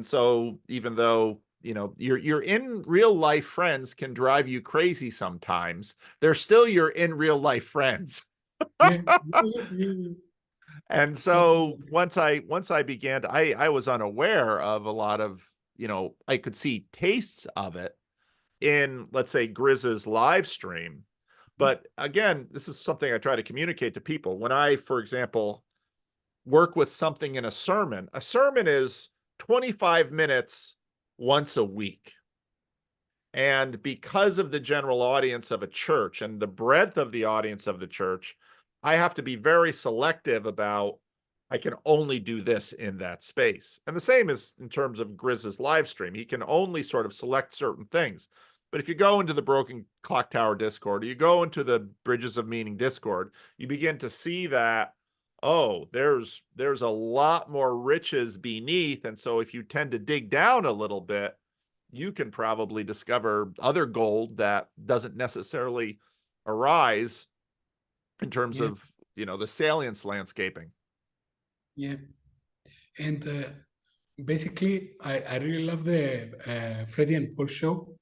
so even though, your in real life friends can drive you crazy sometimes, they're still your in real life friends. And so once I began to, I was unaware of a lot of, I could see tastes of it in, let's say, Griz's live stream. But again, this is something I try to communicate to people. When I, for example, work with something in a sermon is 25 minutes once a week. And because of the general audience of a church and the breadth of the audience of the church, I have to be very selective about, I can only do this in that space. And the same is in terms of Griz's live stream. He can only sort of select certain things. But if you go into the Broken Clock Tower Discord, or you go into the Bridges of Meaning Discord, you begin to see that, oh, there's a lot more riches beneath. And so if you tend to dig down a little bit, you can probably discover other gold that doesn't necessarily arise in terms of, the salience landscaping. Yeah. And basically, I really love the Freddie and Paul show.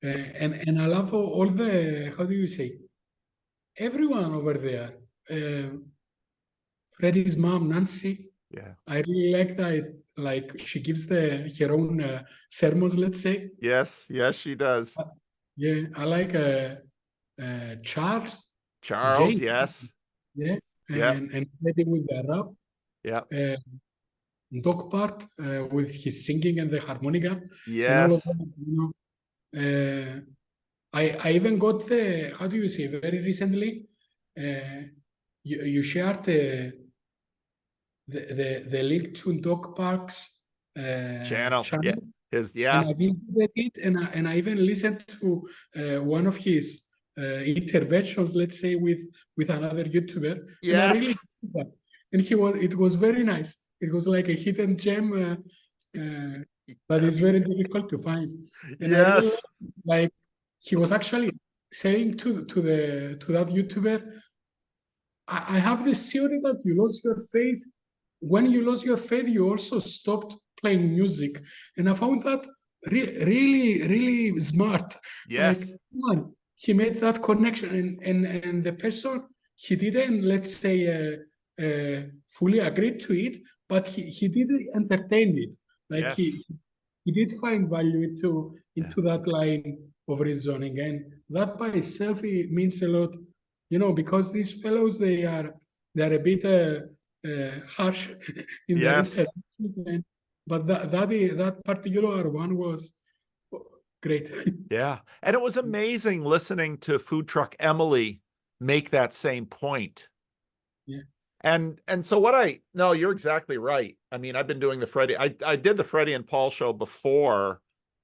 And I love all the, how do you say, everyone over there. Freddie's mom, Nancy, Yeah. I really like that. Like she gives her own sermons, let's say. Yes. Yes, she does. Yeah, I like Charles, Charles. Jane, Yes. yeah, Yep. and Freddie with the rap, Yep. uh, Doc Part with his singing and the harmonica, and all of Yes. that. I even got the, how do you say, very recently, you shared the link to Doc Park's Channel. Yeah. channel, and Yeah. I visited it, and I even listened to one of his interventions, let's say, with another YouTuber, and I really Yes. liked that. And it was very nice. It was like a hidden gem that is Yes. very difficult to find. And I really Yes. like he was actually saying to that YouTuber, I have this theory that you lost your faith. When you lost your faith, you also stopped playing music. And I found that really, really smart. Like, Yes. come on, he made that connection. And the person, he didn't, let's say, fully agree to it, but he did entertain it. Like, Yes. he did find value Yeah. into that line of reasoning. And that by itself it means a lot, because these fellows, they're a bit harsh in their Yes. interaction, but that particular one was great. Yeah. And it was amazing listening to Food Truck Emily make that same point. Yeah. And so no, you're exactly right. I mean, I've been doing the Freddie, I did the Freddie and Paul show before,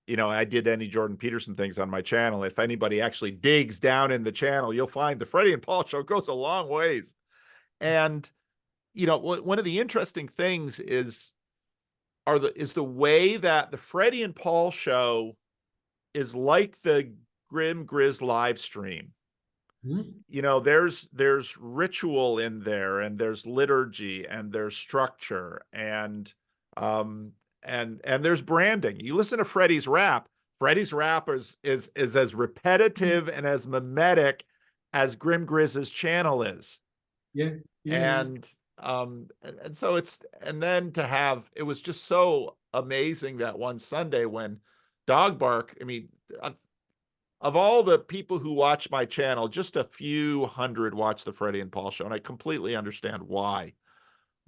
I did any Jordan Peterson things on my channel. If anybody actually digs down in the channel, you'll find the Freddie and Paul show goes a long ways. And, one of the interesting things is the way that the Freddie and Paul show is like the Grim Griz live stream. Mhm. There's ritual in there, and there's liturgy, and there's structure, and there's branding. You listen to Freddie's rap. Freddie's rap is as repetitive and as mimetic as Grim Griz's channel is. Yeah, yeah, yeah. And so and then it was just so amazing that one Sunday when Dog Bark, I mean, of all the people who watch my channel, just a few hundred watch the Freddie and Paul show, and I completely understand why.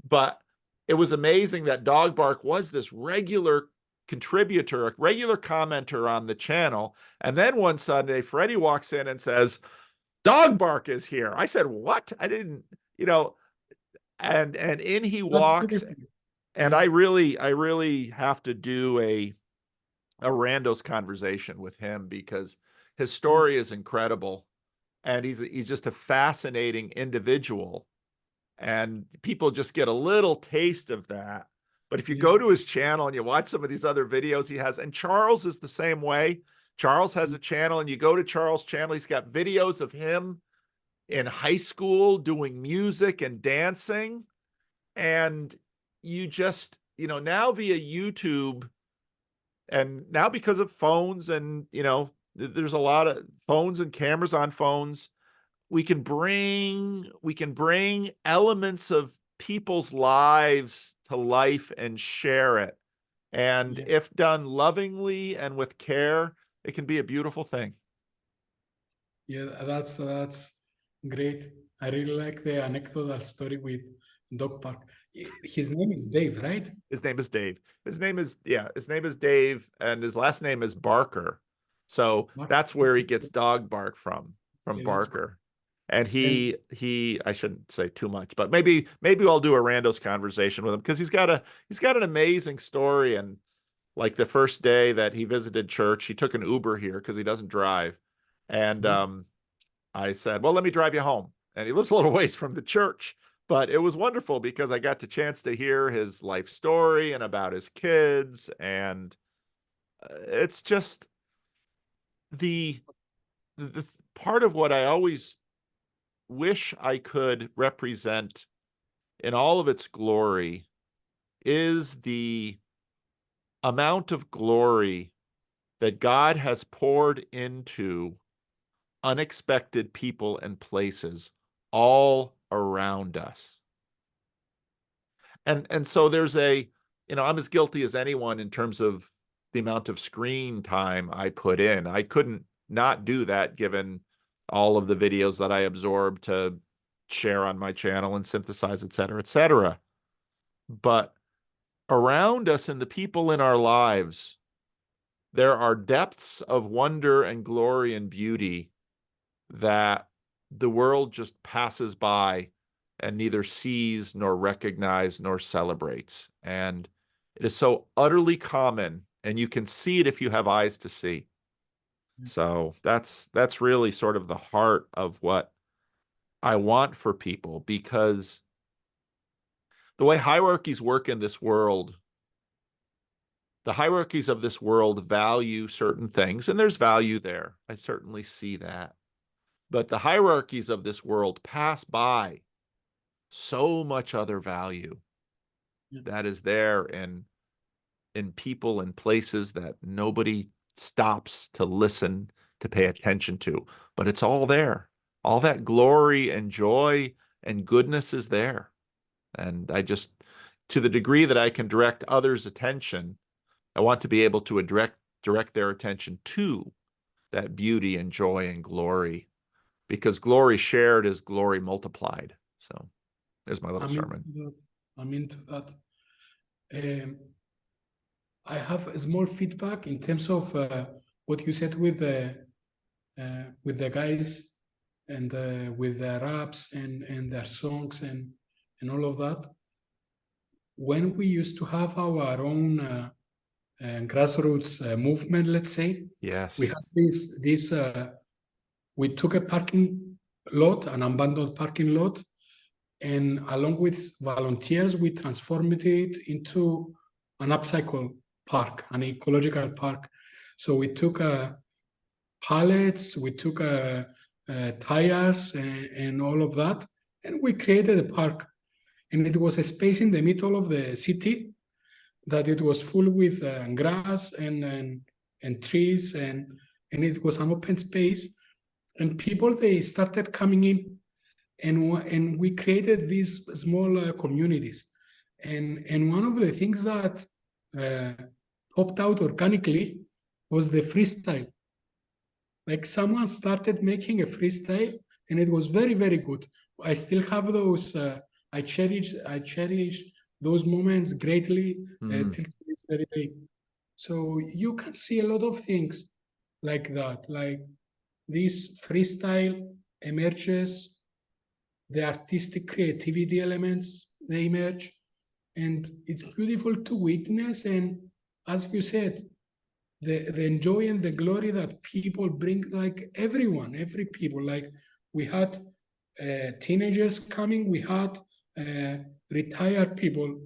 But it was amazing that Dog Bark was this regular contributor, a regular commenter on the channel. And then one Sunday, Freddie walks in and says, Dog Bark is here. I said, what? I didn't, and in he That's walks. beautiful. And Yeah. I really have to do a Randos conversation with him, because his story is incredible, and he's just a fascinating individual, and people just get a little taste of that. But if you Yeah. go to his channel and you watch some of these other videos he has, and Charles is the same way. Charles has a channel, and you go to Charles' channel, he's got videos of him in high school doing music and dancing. And you just, now via YouTube, and now because of phones, and there's a lot of phones and cameras on phones, we can bring elements of people's lives to life and share it. And Yeah. if done lovingly and with care, it can be a beautiful thing. Yeah, that's great. I really like the anecdotal story with Dog Park. His name is Dave, right? His name is Dave. His name is Dave, and his last name is Barker. So Mark. that's where he gets Dog Bark from Okay, that's cool. Barker. And And I shouldn't say too much, but maybe I'll do a Randos conversation with him, because he's got an amazing story. And like the first day that he visited church, he took an Uber here because he doesn't drive. And Mhm. I said, well, let me drive you home. And he lives a little ways from the church, but it was wonderful because I got the chance to hear his life story and about his kids. And it's just the part of what I always wish I could represent in all of its glory is the amount of glory that God has poured into unexpected people and places all around us. And so there's I'm as guilty as anyone in terms of the amount of screen time I put in. I couldn't not do that given all of the videos that I absorb to share on my channel and synthesize, et cetera, et cetera. But around us and the people in our lives, there are depths of wonder and glory and beauty that the world just passes by and neither sees nor recognizes nor celebrates. And it is so utterly common, and you can see it if you have eyes to see. So that's really sort of the heart of what I want for people, because the way hierarchies work in this world, the hierarchies of this world value certain things, and there's value there. I certainly see that. But the hierarchies of this world pass by so much other value that is there in people and places that nobody stops to listen, to pay attention to. But it's all there. All that glory and joy and goodness is there. And I just, to the degree that I can direct others' attention, I want to be able to direct their attention to that beauty and joy and glory, because glory shared is glory multiplied. So there's my little sermon. I'm into that. I have a small feedback in terms of what you said with the guys and with their raps and their songs and all of that. When we used to have our own grassroots movement, let's say, yes, we had this. We took a parking lot, an abandoned parking lot, and along with volunteers, we transformed it into an upcycle park, an ecological park. So we took pallets, we took tires and all of that, and we created a park. And it was a space in the middle of the city that it was full with grass and trees, and it was an open space. And people, they started coming in, and we created these small communities. And one of the things that popped out organically was the freestyle. Like someone started making a freestyle, and it was very, very good. I still have those. I cherish those moments greatly till this very day. So you can see a lot of things like that. Like this freestyle emerges, the artistic creativity elements, they emerge, and it's beautiful to witness. And as you said, the joy and the glory that people bring, like every people, like we had teenagers coming, we had retired people,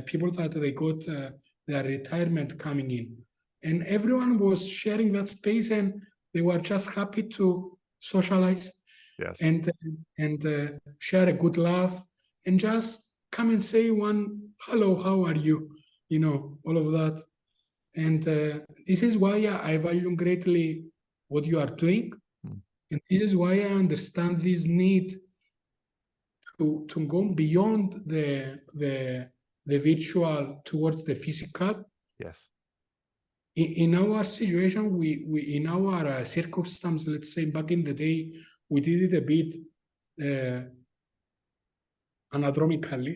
people that they got their retirement coming in, and everyone was sharing that space, and they were just happy to socialize. yes, and share a good laugh and just come and say one hello, how are you, all of that. And this is why I value greatly what you are doing. And this is why I understand this need to go beyond the virtual towards the physical. yes, In our situation, we in our circumstance, let's say back in the day, we did it a bit anadromically,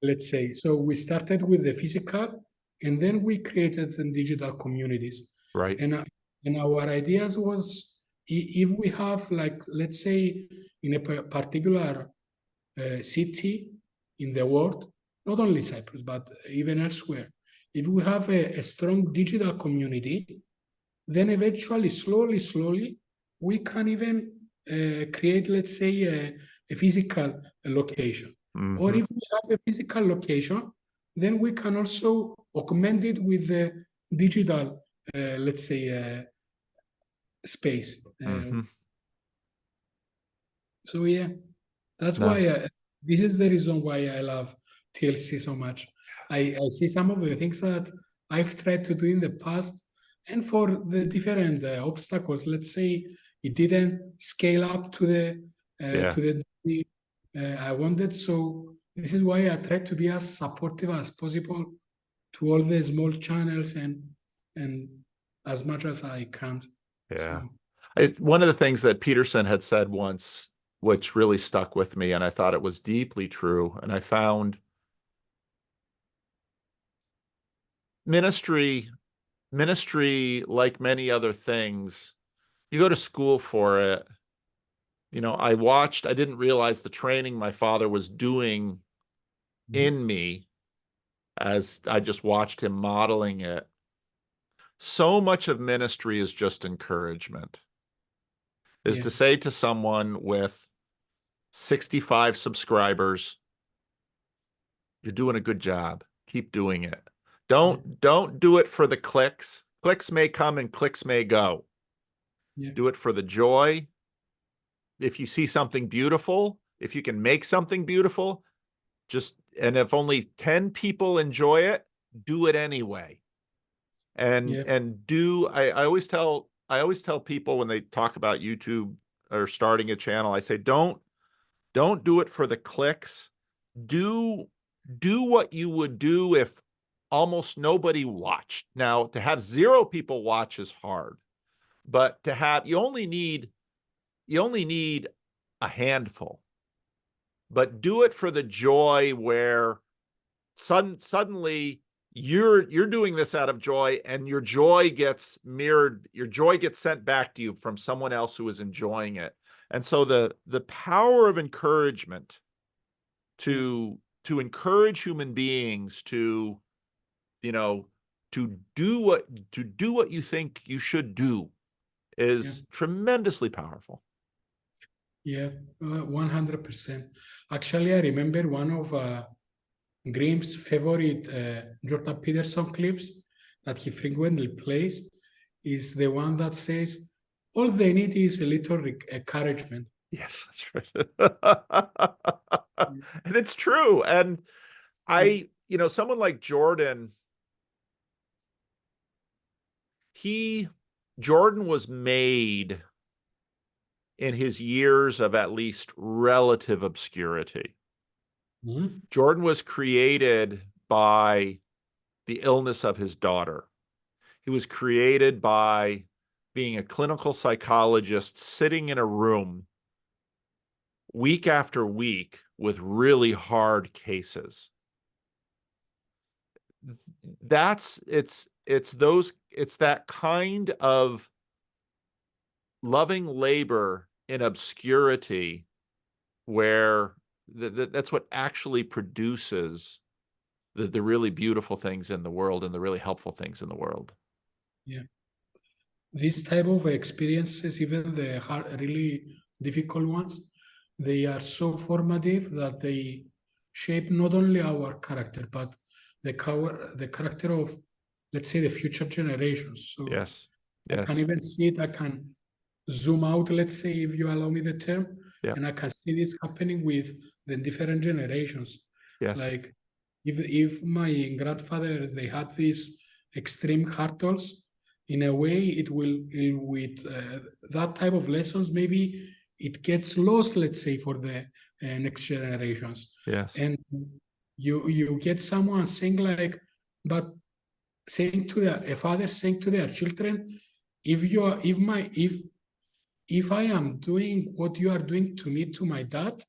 let's say. So we started with the physical, and then we created the digital communities. right, And our ideas was, if we have, like, let's say, in a particular city in the world, not only Cyprus, but even elsewhere, if we have a strong digital community, then eventually, slowly, we can even create, let's say, a physical location. Or if we have a physical location, then we can also augment it with the digital, let's say, space. So yeah, that's why this is the reason why I love TLC so much. I see some of the things that I've tried to do in the past, and for the different obstacles, let's say it didn't scale up to the Yeah. degree I wanted. So this is why I try to be as supportive as possible to all the small channels and as much as I can. Yeah. So, One of the things that Peterson had said once, which really stuck with me, and I thought it was deeply true, and I found ministry, like many other things, you go to school for it. You know, I didn't realize the training my father was doing in me as I just watched him modeling it. So much of ministry is just encouragement, is to say to someone with 65 subscribers, you're doing a good job. Keep doing it. Don't do it for the clicks. Clicks may come and clicks may go. Do it for the joy. If you see something beautiful, if you can make something beautiful, and if only 10 people enjoy it, do it anyway. And I always tell people when they talk about YouTube or starting a channel, I say, don't do it for the clicks. Do what you would do if almost nobody watched. Now, to have 0 people watch is hard, but you only need a handful. But do it for the joy where suddenly you're doing this out of joy, and your joy gets mirrored, your joy gets sent back to you from someone else who is enjoying it. And so the power of encouragement to encourage human beings to, you know, to do what you think you should do is tremendously powerful. Yeah, 100%. Actually, I remember one of Grim's favorite Jordan Peterson clips that he frequently plays is the one that says, all they need is a little encouragement. Yes, that's right. And it's true. And someone like Jordan, Jordan was made in his years of at least relative obscurity. Jordan was created by the illness of his daughter. He was created by being a clinical psychologist sitting in a room week after week with really hard cases. It's that kind of loving labor in obscurity where that's what actually produces the really beautiful things in the world and the really helpful things in the world. Yeah. This type of experiences, even the hard, really difficult ones, they are so formative that they shape not only our character, but the character of, let's say, the future generations. So yes. I can even see it. I can zoom out, let's say, if you allow me the term, and I can see this happening with the different generations. Yes. Like if my grandfathers, they had these extreme hurdles, in a way, it will with that type of lessons, maybe it gets lost, let's say, for the next generations. Yes. And you get someone saying like, but saying to a father saying to their children, if I am doing what you are doing to me, to my dad,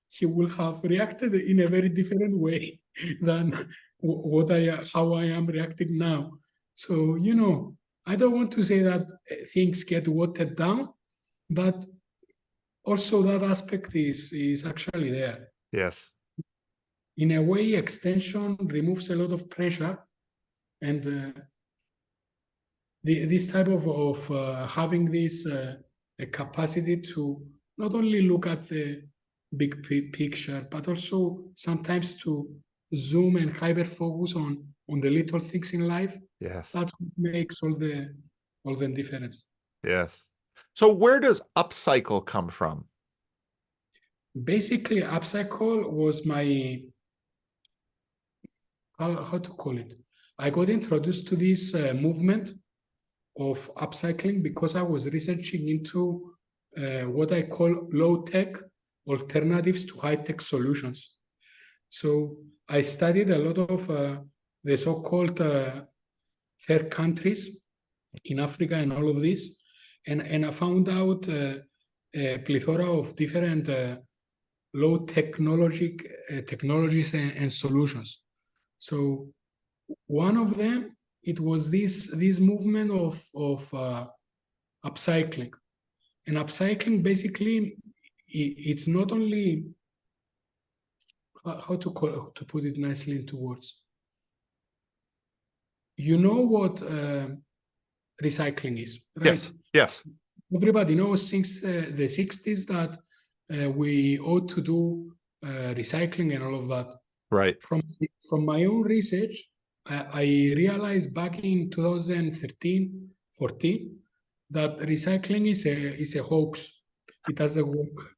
he will have reacted in a very different way than how I am reacting now. So, I don't want to say that things get watered down, but also that aspect is actually there. Yes. In a way, extension removes a lot of pressure, and this type of having this a capacity to not only look at the big picture, but also sometimes to zoom and hyper focus on the little things in life. Yes. That's what makes all the difference. Yes. So where does Upcycle come from? Basically, Upcycle was my how to call it. I got introduced to this movement of upcycling because I was researching into what I call low-tech alternatives to high-tech solutions. So I studied a lot of the so-called third countries in Africa and all of this, and I found out a plethora of different low technologies and solutions. So one of them, it was this movement of upcycling. And upcycling basically, it's not only how to put it nicely into words. You know what recycling is, right? Yes, yes. Everybody knows since the 60s that we ought to do recycling and all of that. Right. From my own research, I realized back in 2013, 14, that recycling is a hoax. It doesn't work.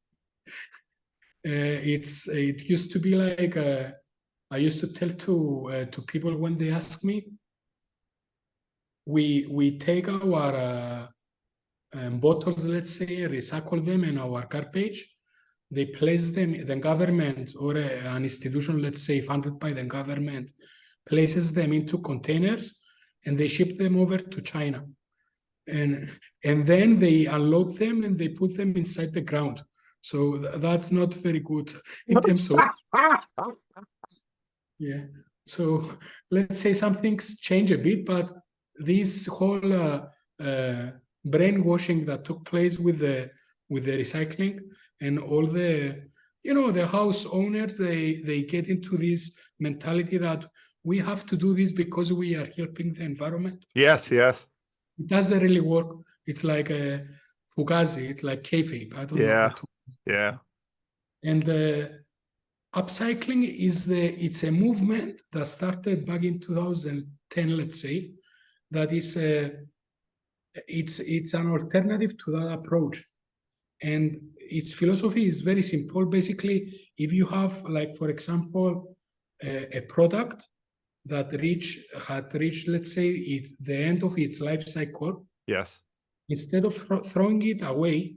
It used to be like I used to tell to people when they ask me, we take our bottles, let's say, recycle them in our garbage. They place them, the government or an institution, let's say, funded by the government, places them into containers and they ship them over to China. And then they unload them and they put them inside the ground. So that's not very good in terms of... Yeah. So let's say some things change a bit, but this whole brainwashing that took place with the recycling and all the, the house owners, they get into this mentality that we have to do this because we are helping the environment. Yes, yes. It doesn't really work. It's like a fugazi. It's like kayfabe. I don't know how to. Yeah. And upcycling it's a movement that started back in 2010, let's say, that is it's an alternative to that approach. And its philosophy is very simple. Basically, if you have, like, for example, a product that had reached, let's say, it's the end of its life cycle. Yes. Instead of throwing it away,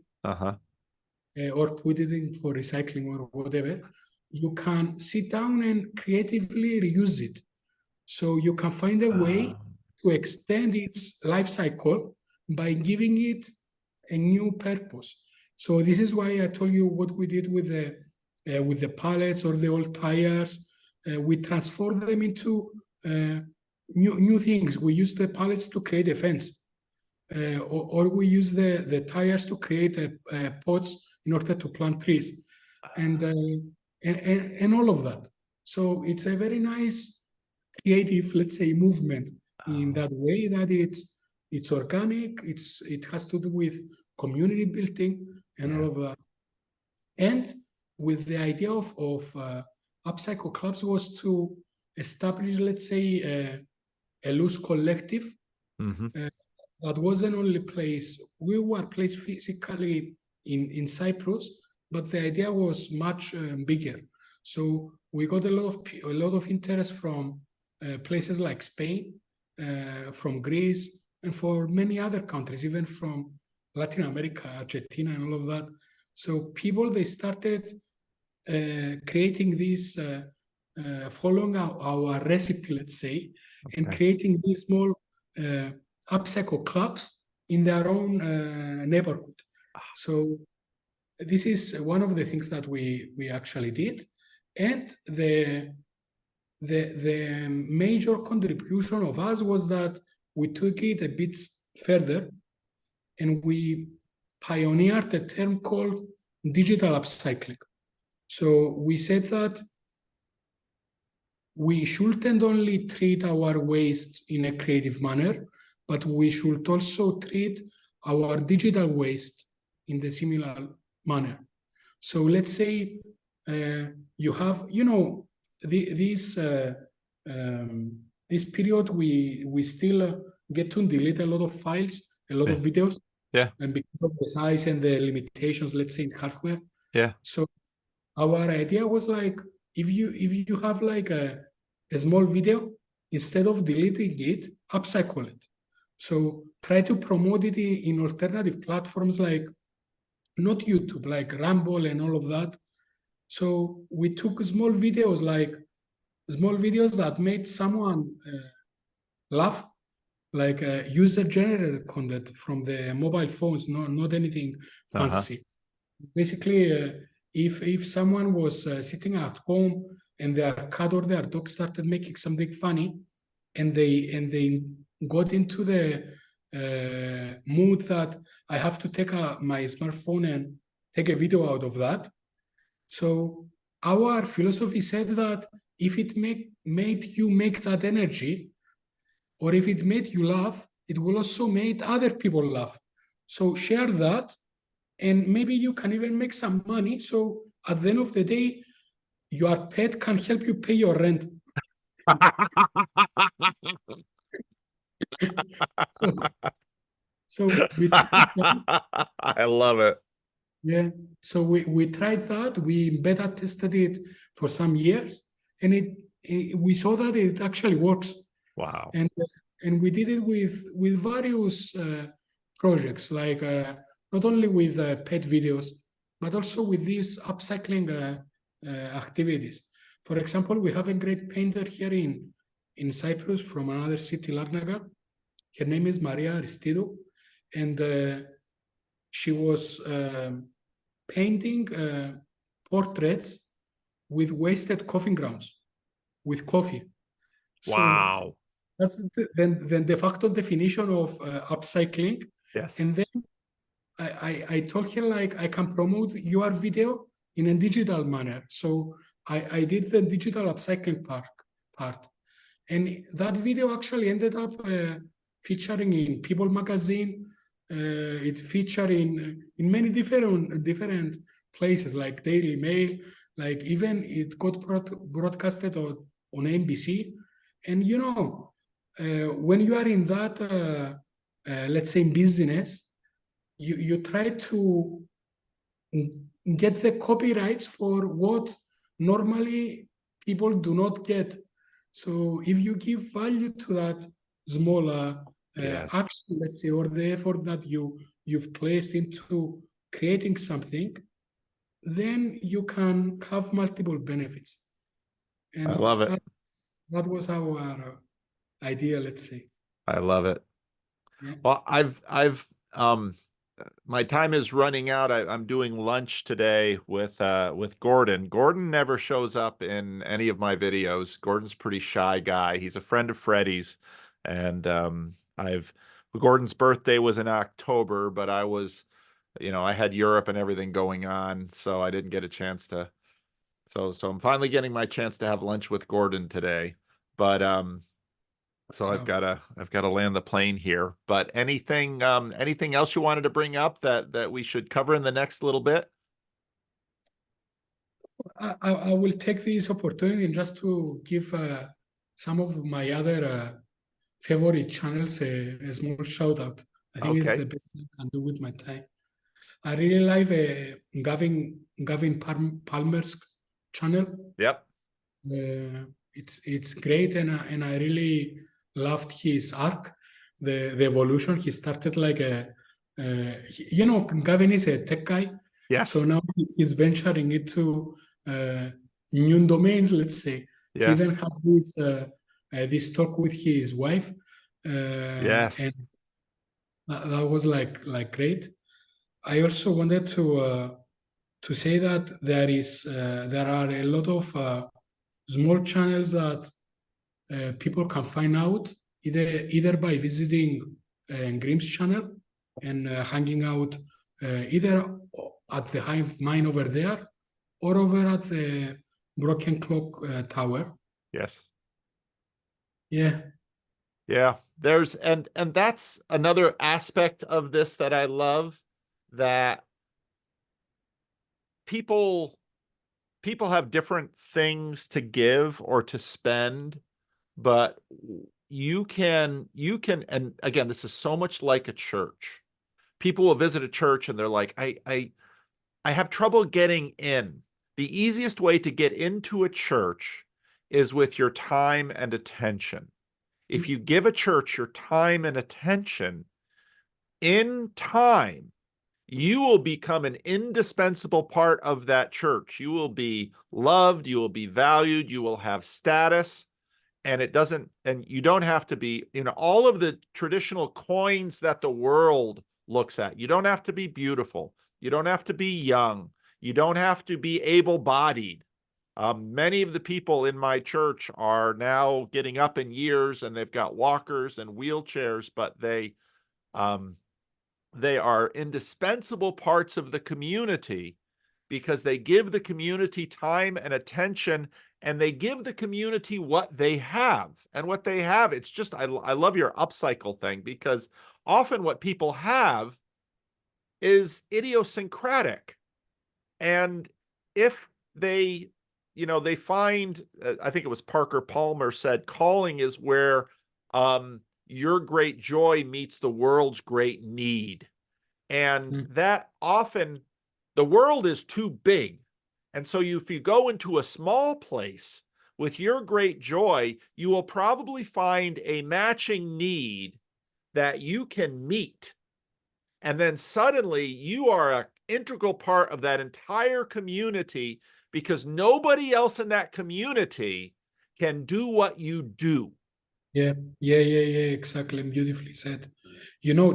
or put it in for recycling or whatever, you can sit down and creatively reuse it. So you can find a way to extend its life cycle by giving it a new purpose. So this is why I told you what we did with the pallets or the old tires. We transformed them into new things. We use the pallets to create a fence, or we use the tires to create pots in order to plant trees, and all of that. So it's a very nice, creative, let's say, movement in that way, that it's organic. It has to do with community building and all of that. And with the idea of Upcycle clubs was to establish, let's say, a loose collective that wasn't only placed. We were placed physically in Cyprus, but the idea was much bigger. So we got a lot of interest from places like Spain, from Greece, and for many other countries, even from Latin America, Argentina, and all of that. So people, they started creating this, following our recipe, let's say, and creating these small upcycle clubs in their own neighborhood. So this is one of the things that we actually did. And the major contribution of us was that we took it a bit further and we pioneered a term called digital upcycling. So we said that we shouldn't only treat our waste in a creative manner, but we should also treat our digital waste in the similar manner. So let's say you have, this period, we still get to delete a lot of files, a lot of videos. Yeah. And because of the size and the limitations, let's say, in hardware. Yeah. So our idea was like, if you have like a a small video, instead of deleting it, upcycle it. So try to promote it in alternative platforms like not YouTube, like Rumble and all of that. So we took small videos that made someone laugh, like user-generated content from the mobile phones, not anything fancy. Basically, if someone was sitting at home and their cat or their dog started making something funny, and they got into the mood that I have to take my smartphone and take a video out of that. So our philosophy said that if it made you make that energy, or if it made you laugh, it will also make other people laugh. So share that, and maybe you can even make some money. So at the end of the day, your pet can help you pay your rent. so we I love it. Yeah. So we tried that. We beta tested it for some years, and we saw that it actually works. Wow. And we did it with various projects, like not only with pet videos, but also with these upcycling activities. For example, we have a great painter here in Cyprus from another city, Larnaca. Her name is Maria Aristidou, and she was painting portraits with wasted coffee grounds, with coffee. So wow. that's then de facto definition of upcycling. Yes. And then I told her, like, I can promote your video in a digital manner. So I did the digital upcycling part. And that video actually ended up featuring in People magazine. It featured in many different places, like Daily Mail, like even it got broadcasted on NBC. And you know, when you are in that, let's say, business, you try to get the copyrights for what normally people do not get. So if you give value to that smaller Yes. action, let's say, or the effort that you've placed into creating something, then you can have multiple benefits. And I love it. That was our idea, let's say. I love it. Yeah. Well, my time is running out. I'm doing lunch today with Gordon. Gordon never shows up in any of my videos. Gordon's a pretty shy guy. He's a friend of Freddie's, and Gordon's birthday was in October, but I was, I had Europe and everything going on, so I didn't get a chance to. So I'm finally getting my chance to have lunch with Gordon today, but so I've got to land the plane here. But anything else you wanted to bring up that we should cover in the next little bit? I will take this opportunity just to give some of my other favorite channels a small shout out. I think it's the best I can do with my time. I really like Gavin Palmer's channel. Yep. It's great, and I really loved his arc, the evolution. He started like Gavin is a tech guy. Yes. So now he's venturing into new domains, let's say. Yes. He then had this talk with his wife. Yes. And that was like great. I also wanted to say that there are a lot of small channels that people can find out either by visiting Grim's channel and hanging out either at the Hive Mine over there or over at the Broken Clock Tower. Yes. Yeah. Yeah. And that's another aspect of this that I love, that people have different things to give or to spend, but you can, and again, this is so much like a church. People will visit a church and they're like, I have trouble getting in. The easiest way to get into a church is with your time and attention. If you give a church your time and attention, in time, you will become an indispensable part of that church. You will be loved, you will be valued, you will have status, and you don't have to be, all of the traditional coins that the world looks at. You don't have to be beautiful. You don't have to be young. You don't have to be able-bodied. Many of the people in my church are now getting up in years, and they've got walkers and wheelchairs, but they are indispensable parts of the community because they give the community time and attention, and they give the community what they have. And what they have, it's just, I love your upcycle thing, because often what people have is idiosyncratic. And if they, they find, I think it was Parker Palmer said, calling is where your great joy meets the world's great need. And that often, the world is too big. And so if you go into a small place with your great joy, you will probably find a matching need that you can meet. And then suddenly you are an integral part of that entire community, because nobody else in that community can do what you do. Yeah, exactly. Beautifully said.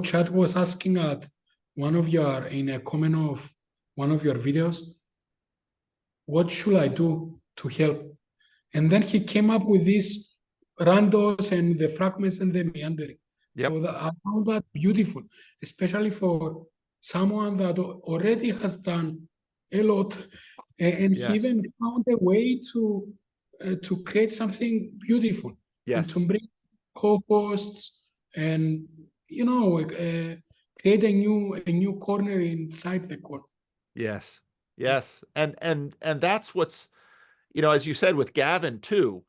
Chad was asking in a comment of one of your videos, what should I do to help? And then he came up with these randos and the fragments and the meandering. Yep. So I found that beautiful, especially for someone that already has done a lot, and Yes. he even found a way to create something beautiful. Yes. And to bring co-hosts and create a new corner inside the corner. Yes. Yes. And that's what's, as you said with Gavin too,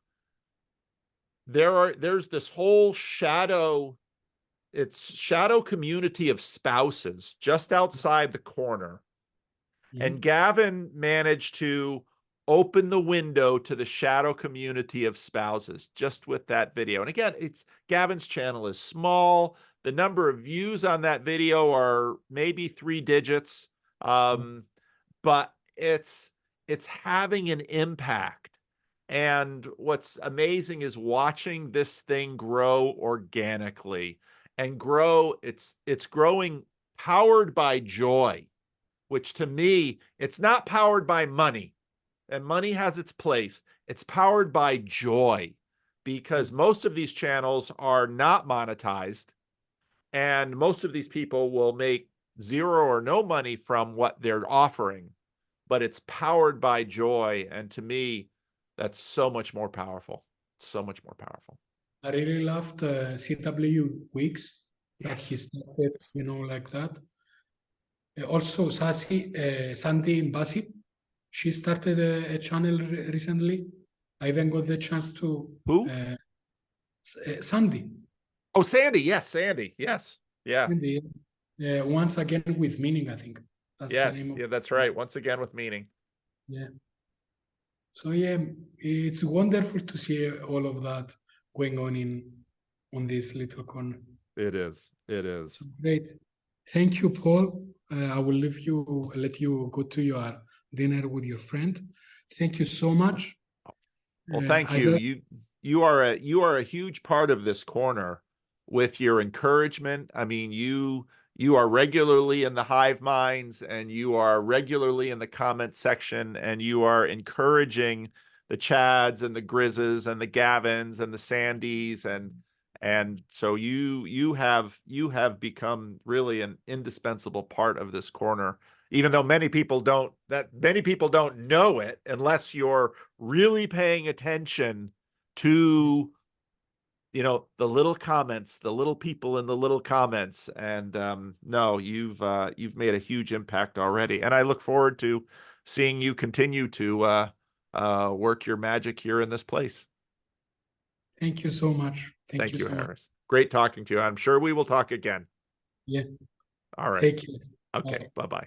there's this whole shadow community of spouses just outside the corner. Mm-hmm. And Gavin managed to open the window to the shadow community of spouses just with that video. And again, Gavin's channel is small. The number of views on that video are maybe 3 digits. But it's having an impact. And what's amazing is watching this thing grow organically and grow. It's growing powered by joy, which to me, it's not powered by money, and money has its place. It's powered by joy, because most of these channels are not monetized, and most of these people will make 0 or no money from what they're offering, but it's powered by joy. And to me, that's so much more powerful. So much more powerful. I really loved CW Weeks that Yes. he started, like that. Also, Sandy Bassi, she started a channel recently. I even got the chance to. Who? Sandy. Oh, Sandy. Yes, Sandy. Yes. Yeah. Sandy. Once Again with Meaning, I think. That's yes. the name of yeah, that's right. Once Again with Meaning. Yeah. So yeah, it's wonderful to see all of that going on this little corner. It is. It is. So great. Thank you, Paul. I will let you go to your dinner with your friend. Thank you so much. Well, thank you. You are a huge part of this corner with your encouragement. I mean, you are regularly in the hive minds, and you are regularly in the comment section, and you are encouraging the Chads and the Grizzes and the Gavins and the Sandys, and so you have become really an indispensable part of this corner, even though many people don't know it unless you're really paying attention to the little comments, the little people in the little comments. And no, you've made a huge impact already, and I look forward to seeing you continue to work your magic here in this place. Thank you so much. Thank you, so Harris. Great talking to you. I'm sure we will talk again. Yeah. All right. Take care. Okay. Bye-bye.